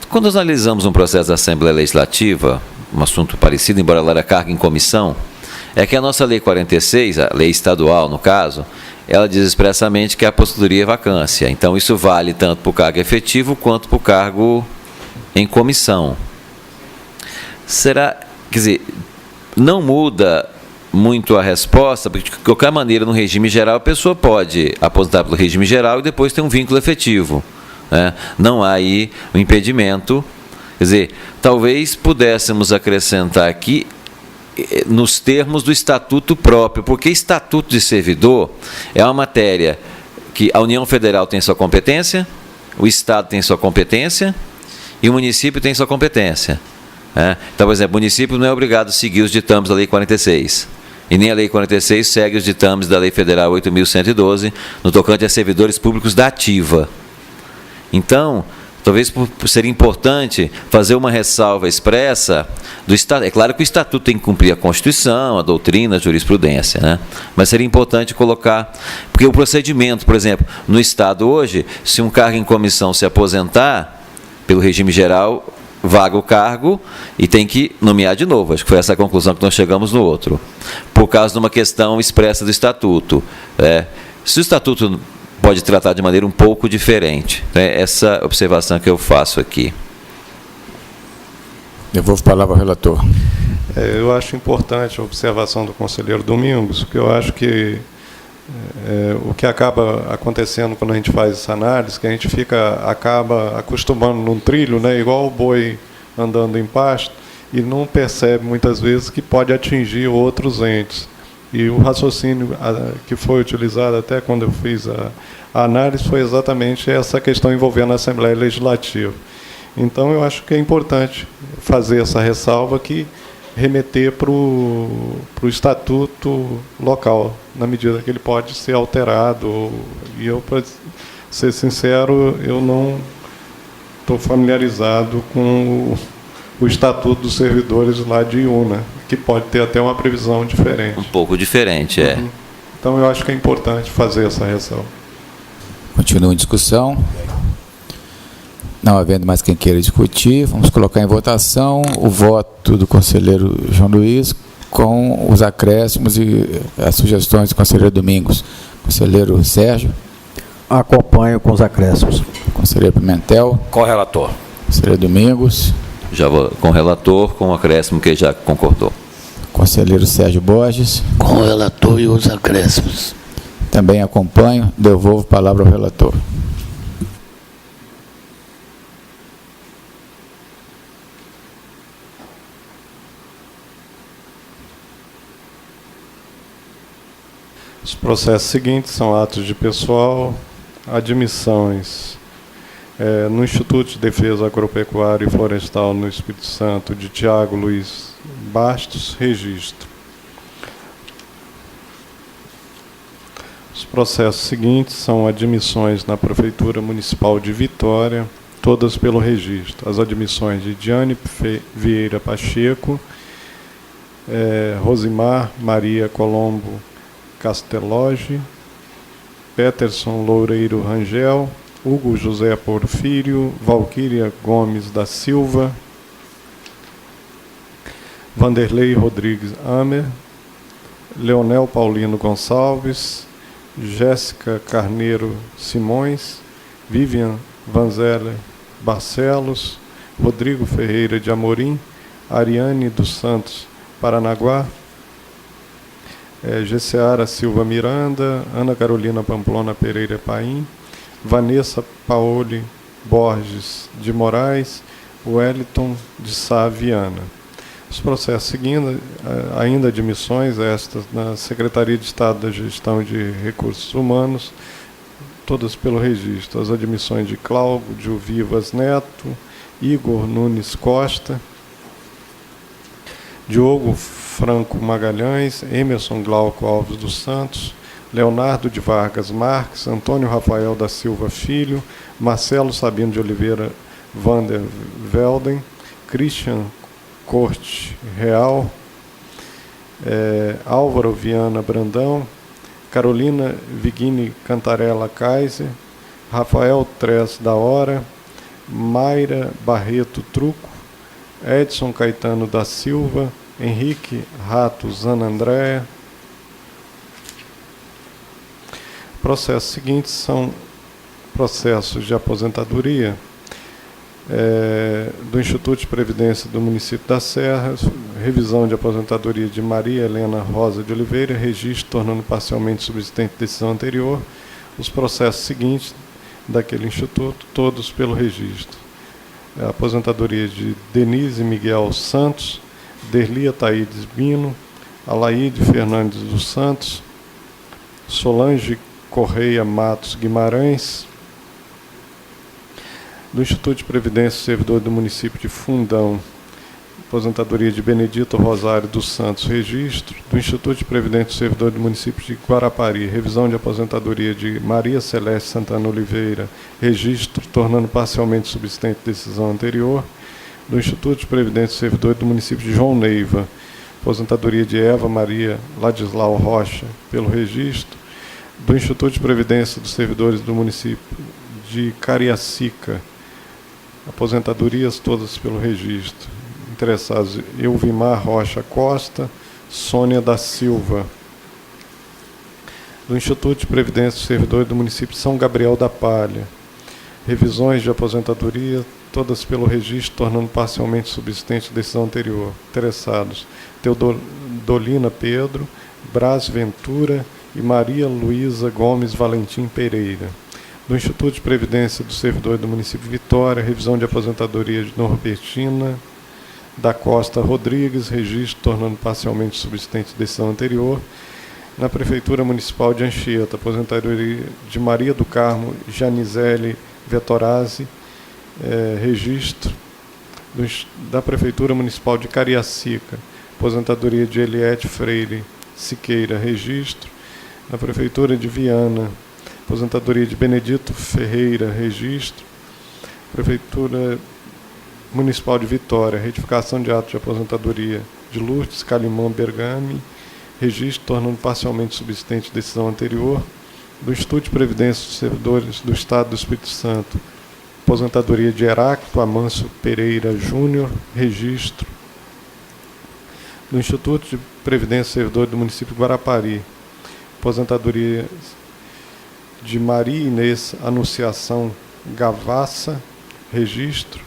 Quando nós analisamos um processo da Assembleia Legislativa, um assunto parecido, embora ela era carga em comissão, é que a nossa Lei 46, a lei estadual no caso, ela diz expressamente que a aposentadoria é vacância. Então isso vale tanto para o cargo efetivo quanto para o cargo em comissão. Quer dizer, não muda muito a resposta, porque de qualquer maneira no regime geral a pessoa pode aposentar pelo regime geral e depois ter um vínculo efetivo, né? Não há aí um impedimento. Quer dizer, talvez pudéssemos acrescentar aqui nos termos do estatuto próprio, porque estatuto de servidor é uma matéria que a União Federal tem sua competência, o Estado tem sua competência e o município tem sua competência. Então, por exemplo, o município não é obrigado a seguir os ditames da Lei 46, e nem a Lei 46 segue os ditames da Lei Federal 8.112, no tocante a servidores públicos da ativa. Então, talvez seria importante fazer uma ressalva expressa do Estado. É claro que o Estatuto tem que cumprir a Constituição, a doutrina, a jurisprudência, né? Mas seria importante colocar, porque o procedimento, por exemplo, no Estado hoje, se um cargo em comissão se aposentar, pelo regime geral, vaga o cargo e tem que nomear de novo. Acho que foi essa a conclusão que nós chegamos no outro. Por causa de uma questão expressa do Estatuto. Se o Estatuto pode tratar de maneira um pouco diferente. É essa observação que eu faço aqui. Devolvo a palavra ao relator. Eu acho importante a observação do conselheiro Domingos, porque eu acho que o que acaba acontecendo quando a gente faz essa análise, que a gente acaba acostumando num trilho, né, igual o boi andando em pasto, e não percebe muitas vezes que pode atingir outros entes. E o raciocínio que foi utilizado até quando eu fiz a análise foi exatamente essa questão envolvendo a Assembleia Legislativa. Então, eu acho que é importante fazer essa ressalva aqui, remeter para o estatuto local, na medida que ele pode ser alterado. E eu, para ser sincero, eu não estou familiarizado com o estatuto dos servidores lá de Iuna, que pode ter até uma previsão diferente. Um pouco diferente, é. Então, eu acho que é importante fazer essa ressalva. Continua em discussão. Não havendo mais quem queira discutir, vamos colocar em votação o voto do conselheiro João Luiz com os acréscimos e as sugestões do conselheiro Domingos. Conselheiro Sérgio. Acompanho com os acréscimos. Conselheiro Pimentel. Com o relator. Conselheiro Domingos. Já vou com o relator, com o acréscimo que já concordou. Conselheiro Sérgio Borges. Com o relator e os acréscimos. Também acompanho. Devolvo a palavra ao relator. Os processos seguintes são atos de pessoal, admissões no Instituto de Defesa Agropecuária e Florestal no Espírito Santo, de Tiago Luiz Bastos, registro. Os processos seguintes são admissões na Prefeitura Municipal de Vitória, todas pelo registro. As admissões de Diane Vieira Pacheco, Rosimar Maria Colombo Casteloge, Peterson Loureiro Rangel, Hugo José Porfírio, Valquíria Gomes da Silva, Vanderlei Rodrigues Amer, Leonel Paulino Gonçalves, Jéssica Carneiro Simões, Vivian Vanzeller Barcelos, Rodrigo Ferreira de Amorim, Ariane dos Santos Paranaguá, Gessiara Silva Miranda, Ana Carolina Pamplona Pereira Paim, Vanessa Paoli Borges de Moraes, Wellington de Sá Viana. Os processos seguindo, ainda admissões estas na Secretaria de Estado da Gestão de Recursos Humanos, todas pelo registro. As admissões de Cláudio Vivas Neto, Igor Nunes Costa, Diogo Franco Magalhães, Emerson Glauco Alves dos Santos, Leonardo de Vargas Marques, Antônio Rafael da Silva Filho, Marcelo Sabino de Oliveira Vander Velden, Christian Corte Real, Álvaro Viana Brandão, Carolina Vigini Cantarella Kaiser, Rafael Tres da Hora, Mayra Barreto Truco, Edson Caetano da Silva, Henrique Rato Zanandréa. Processos seguintes são processos de aposentadoria do Instituto de Previdência do município da Serra, revisão de aposentadoria de Maria Helena Rosa de Oliveira, registro tornando parcialmente subsistente decisão anterior. Os processos seguintes daquele instituto, todos pelo registro. A aposentadoria de Denise Miguel Santos, Derlia Taídes Bino, Alaide Fernandes dos Santos, Solange Correia Matos Guimarães. Do Instituto de Previdência Servidor do município de Fundão, aposentadoria de Benedito Rosário dos Santos, registro. Do Instituto de Previdência Servidor do município de Guarapari, revisão de aposentadoria de Maria Celeste Santana Oliveira, registro, tornando parcialmente subsistente decisão anterior. Do Instituto de Previdência Servidor do município de João Neiva, aposentadoria de Eva Maria Ladislau Rocha, pelo registro. Do Instituto de Previdência dos Servidores do município de Cariacica, aposentadorias todas pelo registro. Interessados: Elvimar Rocha Costa, Sônia da Silva. Do Instituto de Previdência dos Servidores do município de São Gabriel da Palha, revisões de aposentadoria todas pelo registro, tornando parcialmente subsistente a decisão anterior. Interessados: Teodolina Pedro, Brás Ventura e Maria Luísa Gomes Valentim Pereira. Do Instituto de Previdência do Servidor do município de Vitória, revisão de aposentadoria de Norbertina da Costa Rodrigues, registro tornando parcialmente subsistente decisão anterior. Na Prefeitura Municipal de Anchieta, aposentadoria de Maria do Carmo Janizele Vettorazzi, registro. Da Prefeitura Municipal de Cariacica, aposentadoria de Eliette Freire Siqueira, registro. Na Prefeitura de Viana, aposentadoria de Benedito Ferreira, registro. Prefeitura Municipal de Vitória, retificação de ato de aposentadoria de Lourdes Calimã Bergami, registro tornando parcialmente subsistente decisão anterior. Do Instituto de Previdência dos Servidores do Estado do Espírito Santo, aposentadoria de Heráclito Amâncio Pereira Júnior, registro. Do Instituto de Previdência dos Servidores do município de Guarapari, aposentadoria de Maria Inês Anunciação Gavassa, registro.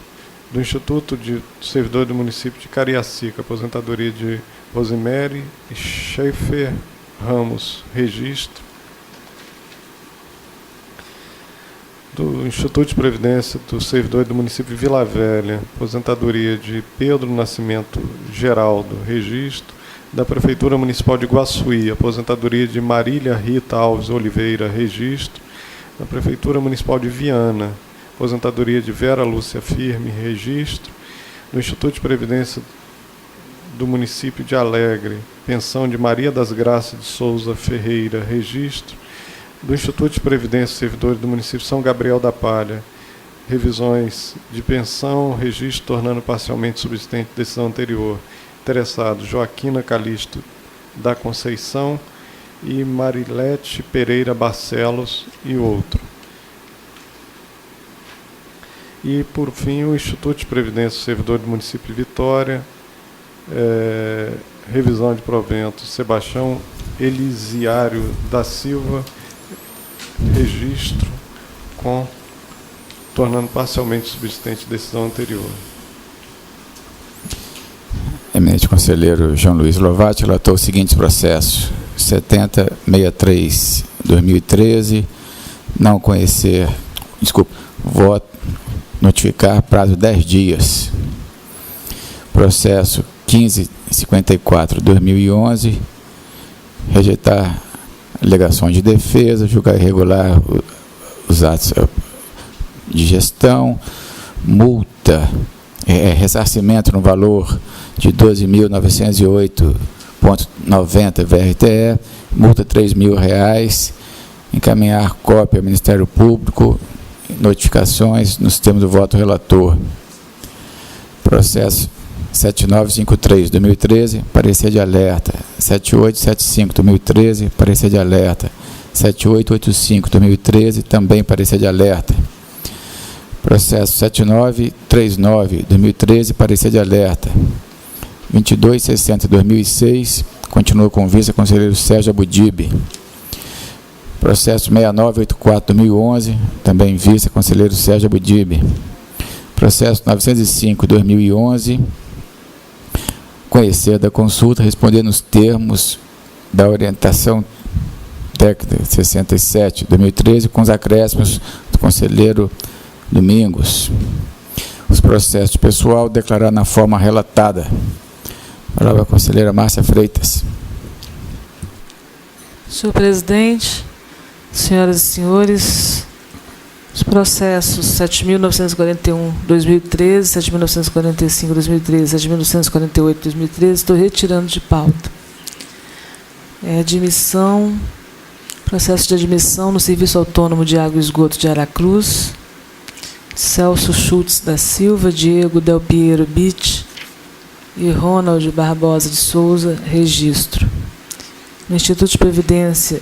Do Instituto de Servidor do município de Cariacica, aposentadoria de Rosemary Schaefer Ramos, registro. Do Instituto de Previdência do Servidor do município de Vila Velha, aposentadoria de Pedro Nascimento Geraldo, registro. Da Prefeitura Municipal de Guaçuí, aposentadoria de Marília Rita Alves Oliveira, registro. Da Prefeitura Municipal de Viana, aposentadoria de Vera Lúcia Firme, registro. No Instituto de Previdência do município de Alegre, pensão de Maria das Graças de Souza Ferreira, registro. Do Instituto de Previdência Servidores do município de São Gabriel da Palha, revisões de pensão, registro tornando parcialmente subsistente decisão anterior. Interessados: Joaquina Calixto da Conceição e Marilete Pereira Barcelos e outro. E, por fim, o Instituto de Previdência do Servidor do município de Vitória, revisão de proventos, Sebastião Elisiário da Silva, registro tornando parcialmente subsistente decisão anterior. Eminente conselheiro João Luiz Lovati relatou os seguintes processos: 7063/2013, não conhecer, voto, notificar prazo 10 dias. Processo 1554/2011, rejeitar alegações de defesa, julgar irregular os atos de gestão, multa, ressarcimento no valor de 12.908,90 VRTE, multa R$3.000, encaminhar cópia ao Ministério Público, notificações no sistema do voto relator. Processo 7953/2013, parecer de alerta. 7875/2013, parecer de alerta. 7885/2013, também parecer de alerta. Processo 7939/2013, parecer de alerta. 2260/2006, continua com vice-conselheiro Sérgio Abudib. Processo 6984/2011, também vice-conselheiro Sérgio Abudib. Processo 905/2011, conhecer da consulta, responder nos termos da orientação técnica 67/2013, com os acréscimos do conselheiro Domingos. Os processos de pessoal, declarar na forma relatada. Palavra a conselheira Márcia Freitas. Senhor presidente, senhoras e senhores, os processos 7.941/2013, 7.945/2013, 7.948/2013, estou retirando de pauta. Admissão, processo de admissão no Serviço Autônomo de Água e Esgoto de Aracruz, Celso Schultz da Silva, Diego Del Piero Bitt e Ronald Barbosa de Souza, registro. No Instituto de Previdência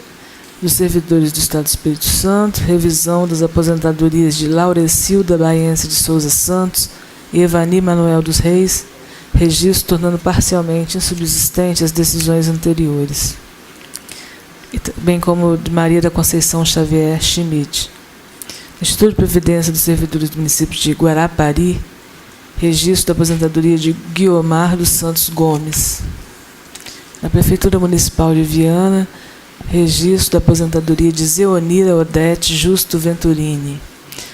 dos Servidores do Estado do Espírito Santo, revisão das aposentadorias de Laurecilda Baiense de Souza Santos e Evani Manuel dos Reis, registro tornando parcialmente insubsistente as decisões anteriores, e bem como de Maria da Conceição Xavier Schmidt. No Instituto de Previdência dos Servidores do município de Guarapari, registro da aposentadoria de Guiomar dos Santos Gomes. Na Prefeitura Municipal de Viana, registro da aposentadoria de Zeonira Odete Justo Venturini.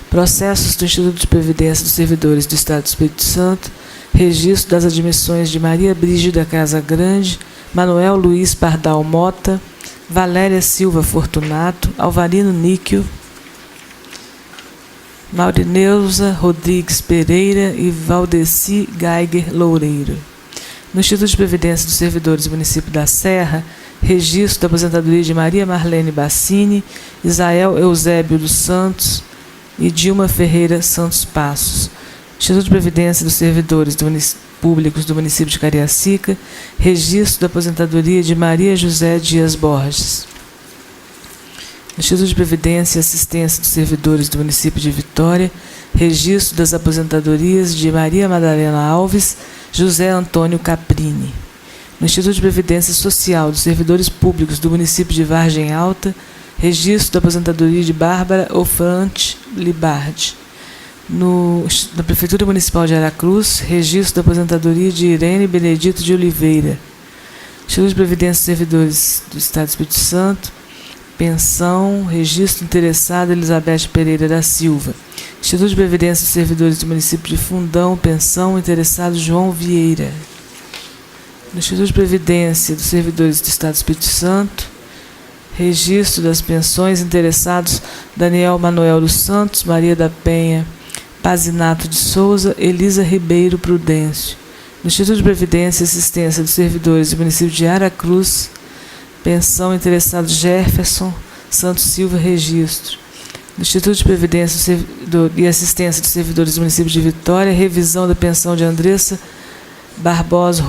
Processos do Instituto de Previdência dos Servidores do Estado do Espírito Santo, registro das admissões de Maria Brígida Casa Grande, Manuel Luiz Pardal Mota, Valéria Silva Fortunato, Alvarino Níquio, Maurineuza Rodrigues Pereira e Valdeci Geiger Loureiro. No Instituto de Previdência dos Servidores do município da Serra, registro da aposentadoria de Maria Marlene Bassini, Isael Eusébio dos Santos e Dilma Ferreira Santos Passos. Instituto de Previdência dos Servidores Públicos do município de Cariacica, registro da aposentadoria de Maria José Dias Borges. No Instituto de Previdência e Assistência dos Servidores do município de Vitória, registro das aposentadorias de Maria Madalena Alves, José Antônio Caprini. No Instituto de Previdência Social dos Servidores Públicos do município de Vargem Alta, registro da aposentadoria de Bárbara Ofrante Libardi. Na Prefeitura Municipal de Aracruz, registro da aposentadoria de Irene Benedito de Oliveira. Instituto de Previdência dos Servidores do Estado do Espírito Santo, pensão, registro interessado Elizabeth Pereira da Silva. Instituto de Previdência dos Servidores do município de Fundão, pensão, interessado João Vieira. No Instituto de Previdência dos Servidores do Estado do Espírito Santo, registro das pensões, interessados Daniel Manuel dos Santos, Maria da Penha Pazinato de Souza, Elisa Ribeiro Prudêncio. No Instituto de Previdência e Assistência dos Servidores do município de Aracruz, pensão, interessado Jefferson Santos Silva, registro. No Instituto de Previdência e Assistência dos Servidores do município de Vitória, revisão da pensão de Andressa Barros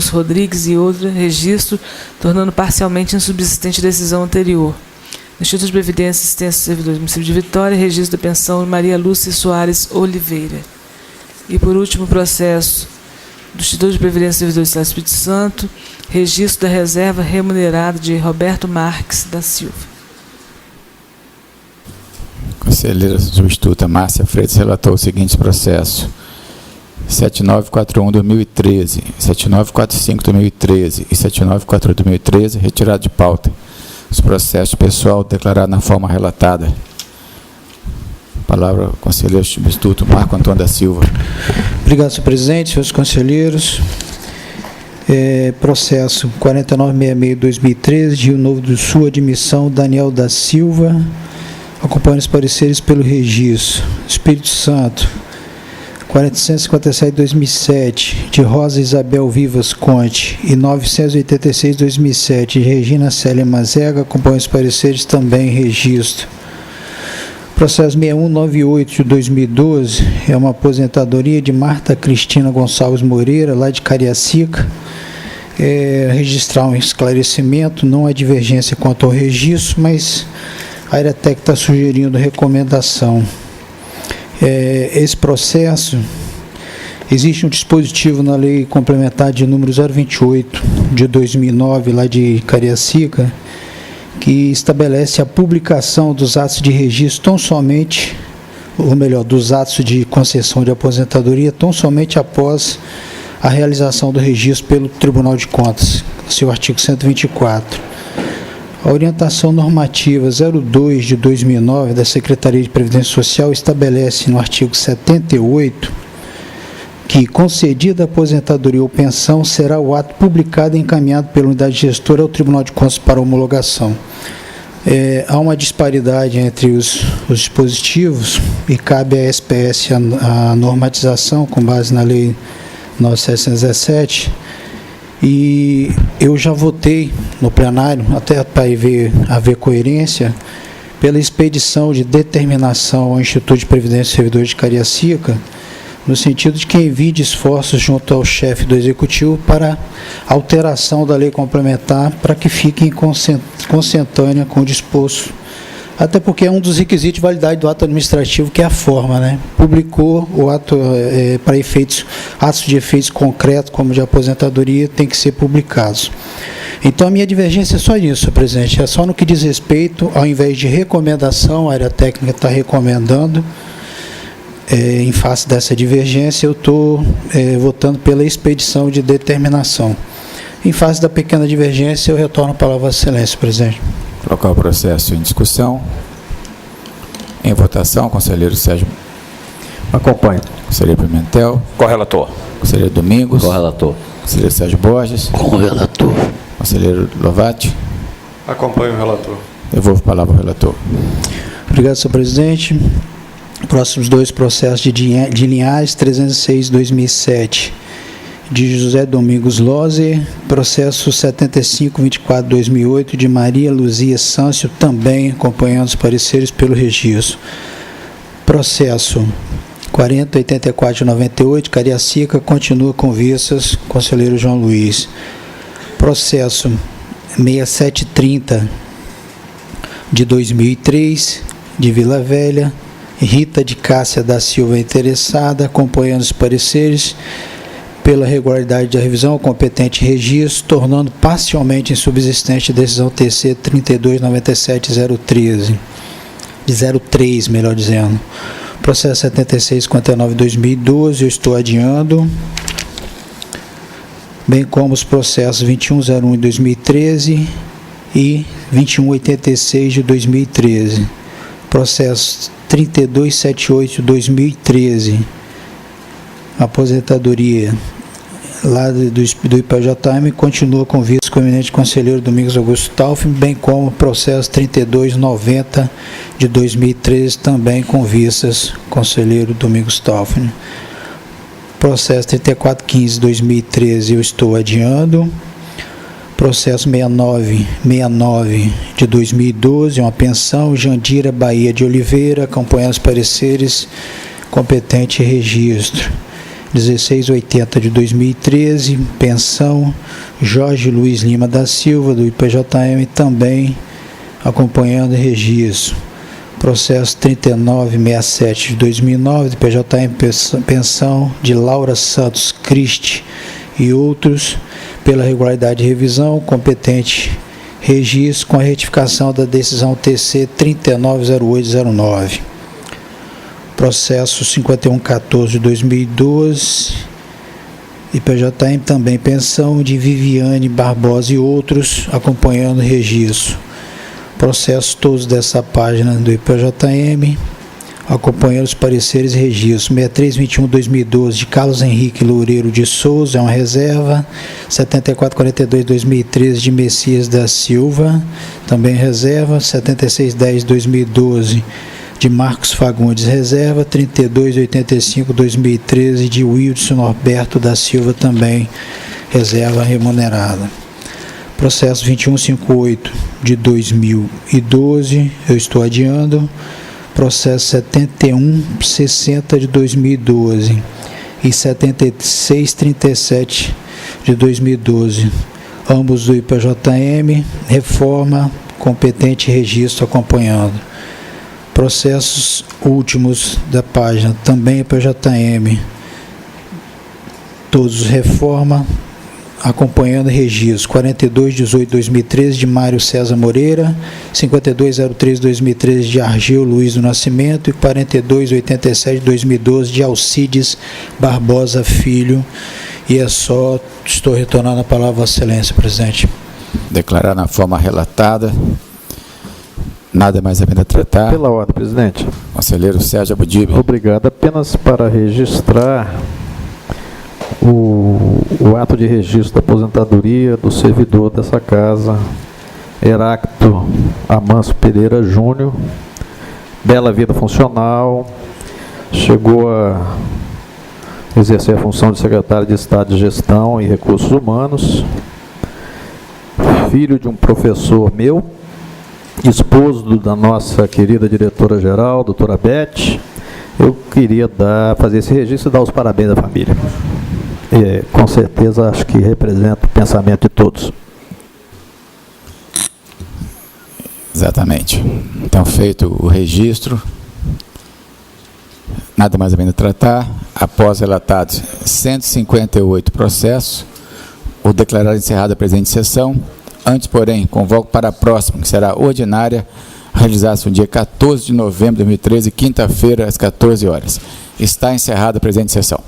Rodrigues e outra, registro, tornando parcialmente insubsistente a decisão anterior. No Instituto de Previdência e Assistência dos Servidores do município de Vitória, registro da pensão de Maria Lúcia Soares Oliveira. E, por último, processo do Instituto de Previdência dos Servidores do Estado do Espírito Santo, registro da reserva remunerada de Roberto Marques da Silva. Conselheira substituta Márcia Freitas relatou os seguintes processos: 7941/2013, 7945/2013 e 7948/2013, retirado de pauta. Os processos de pessoal declarados na forma relatada. Palavra ao conselheiro substituto Marco Antônio da Silva. Obrigado, senhor presidente, senhores conselheiros. Processo 4966/2013, Rio Novo do Sul, admissão Daniel da Silva. Acompanhando os pareceres pelo registro. Espírito Santo, 457/2007, de Rosa Isabel Vivas Conte, e 986/2007, de Regina Célia Mazega, acompanham os pareceres também em registro. Processo 6198 de 2012, é uma aposentadoria de Marta Cristina Gonçalves Moreira, lá de Cariacica. Registrar um esclarecimento, não há divergência quanto ao registro, mas A Airetec está sugerindo recomendação. Esse processo, existe um dispositivo na Lei Complementar de número 028 de 2009, lá de Cariacica, que estabelece a publicação dos atos de registro tão somente, ou melhor, dos atos de concessão de aposentadoria tão somente após a realização do registro pelo Tribunal de Contas, seu artigo 124. A orientação normativa 02 de 2009 da Secretaria de Previdência Social estabelece no artigo 78 que, concedida a aposentadoria ou pensão, será o ato publicado e encaminhado pela unidade gestora ao Tribunal de Contas para homologação. Há uma disparidade entre os dispositivos e cabe à SPS a normatização com base na Lei 9.717, e eu já votei no plenário, até para haver coerência, pela expedição de determinação ao Instituto de Previdência e Servidores de Cariacica, no sentido de que envie esforços junto ao chefe do Executivo para alteração da lei complementar para que fique consentânea com o disposto. Até porque é um dos requisitos de validade do ato administrativo, que é a forma, né? Publicou o ato para atos de efeitos concretos, como de aposentadoria, tem que ser publicados. Então, a minha divergência é só nisso, senhor presidente, é só no que diz respeito, ao invés de recomendação, a área técnica está recomendando, em face dessa divergência, eu estou votando pela expedição de determinação. Em face da pequena divergência, eu retorno a palavra à Vossa Excelência, presidente. Colocar o processo em discussão. Em votação, conselheiro Sérgio. Acompanho. Conselheiro Pimentel. Correlator. Conselheiro Domingos. Correlator. Conselheiro Sérgio Borges. Correlator. Conselheiro Lovati. Acompanho o relator. Devolvo a palavra ao relator. Obrigado, senhor presidente. Próximos dois processos de Linhares, 306/2007, de José Domingos Lozer, processo 7524/2008, de Maria Luzia Sâncio, também acompanhando os pareceres pelo registro. Processo 4084/98, Cariacica, continua com vistas, conselheiro João Luiz. Processo 6730 de 2003, de Vila Velha, Rita de Cássia da Silva interessada, acompanhando os pareceres pela regularidade da revisão, o competente registro, tornando parcialmente insubsistente a decisão TC 3297/013, de 03, melhor dizendo. Processo 7659/2012, eu estou adiando, bem como os processos 2101 de 2013 e 2186 de 2013. Processo 3278 de 2013, aposentadoria lá do IPJM, continua com vice com o eminente conselheiro Domingos Augusto Taufim, bem como o processo 3290 de 2013, também com vistas conselheiro Domingos Taufim. Processo 3415 de 2013, eu estou adiando. Processo 6969 de 2012, uma pensão, Jandira Bahia de Oliveira, acompanhando os pareceres, competente registro. 1680 de 2013, pensão, Jorge Luiz Lima da Silva, do IPJM, também acompanhando registro. Processo 3967 de 2009, do IPJM, pensão de Laura Santos Cristi e outros, pela regularidade de revisão, competente registro com a retificação da decisão TC 390809. Processo 5114 de 2012, IPJM, também pensão de Viviane Barbosa e outros, acompanhando registro. Processos todos dessa página do IPJM, acompanhando os pareceres e registros. 6321/2012 de Carlos Henrique Loureiro de Souza, é uma reserva. 7442/2013 de Messias da Silva, também reserva. 7610/2012 de Marcos Fagundes, reserva. 3285/2013 de Wilson Norberto da Silva, também reserva remunerada. Processo 2158 de 2012, eu estou adiando. Processo 7160 de 2012 e 7637 de 2012, ambos do IPJM, reforma competente registro acompanhando. Processos últimos da página, também PJM, todos reforma, acompanhando registro, 4218-2013 de Mário César Moreira, 5203-2013 de Argeu Luiz do Nascimento e 4287-2012 de Alcides Barbosa Filho. E é só, estou retornando a palavra a Vossa Excelência, presidente. Declarar na forma relatada. Nada mais a pena tratar. Pela ordem, presidente. Conselheiro Sérgio Abudib. Obrigado. Apenas para registrar o ato de registro da aposentadoria do servidor dessa casa, Heráclito Amanso Pereira Júnior, bela vida funcional, chegou a exercer a função de secretário de Estado de Gestão e Recursos Humanos, filho de um professor meu, esposo da nossa querida diretora-geral, doutora Beth. Eu queria fazer esse registro e dar os parabéns à família. Com certeza acho que representa o pensamento de todos. Exatamente. Então, feito o registro, nada mais a pena tratar. Após relatados 158 processos, o declarar encerrada a presente sessão. Antes, porém, convoco para a próxima, que será ordinária, realizar-se no dia 14 de novembro de 2013, quinta-feira, às 14 horas. Está encerrada a presente sessão.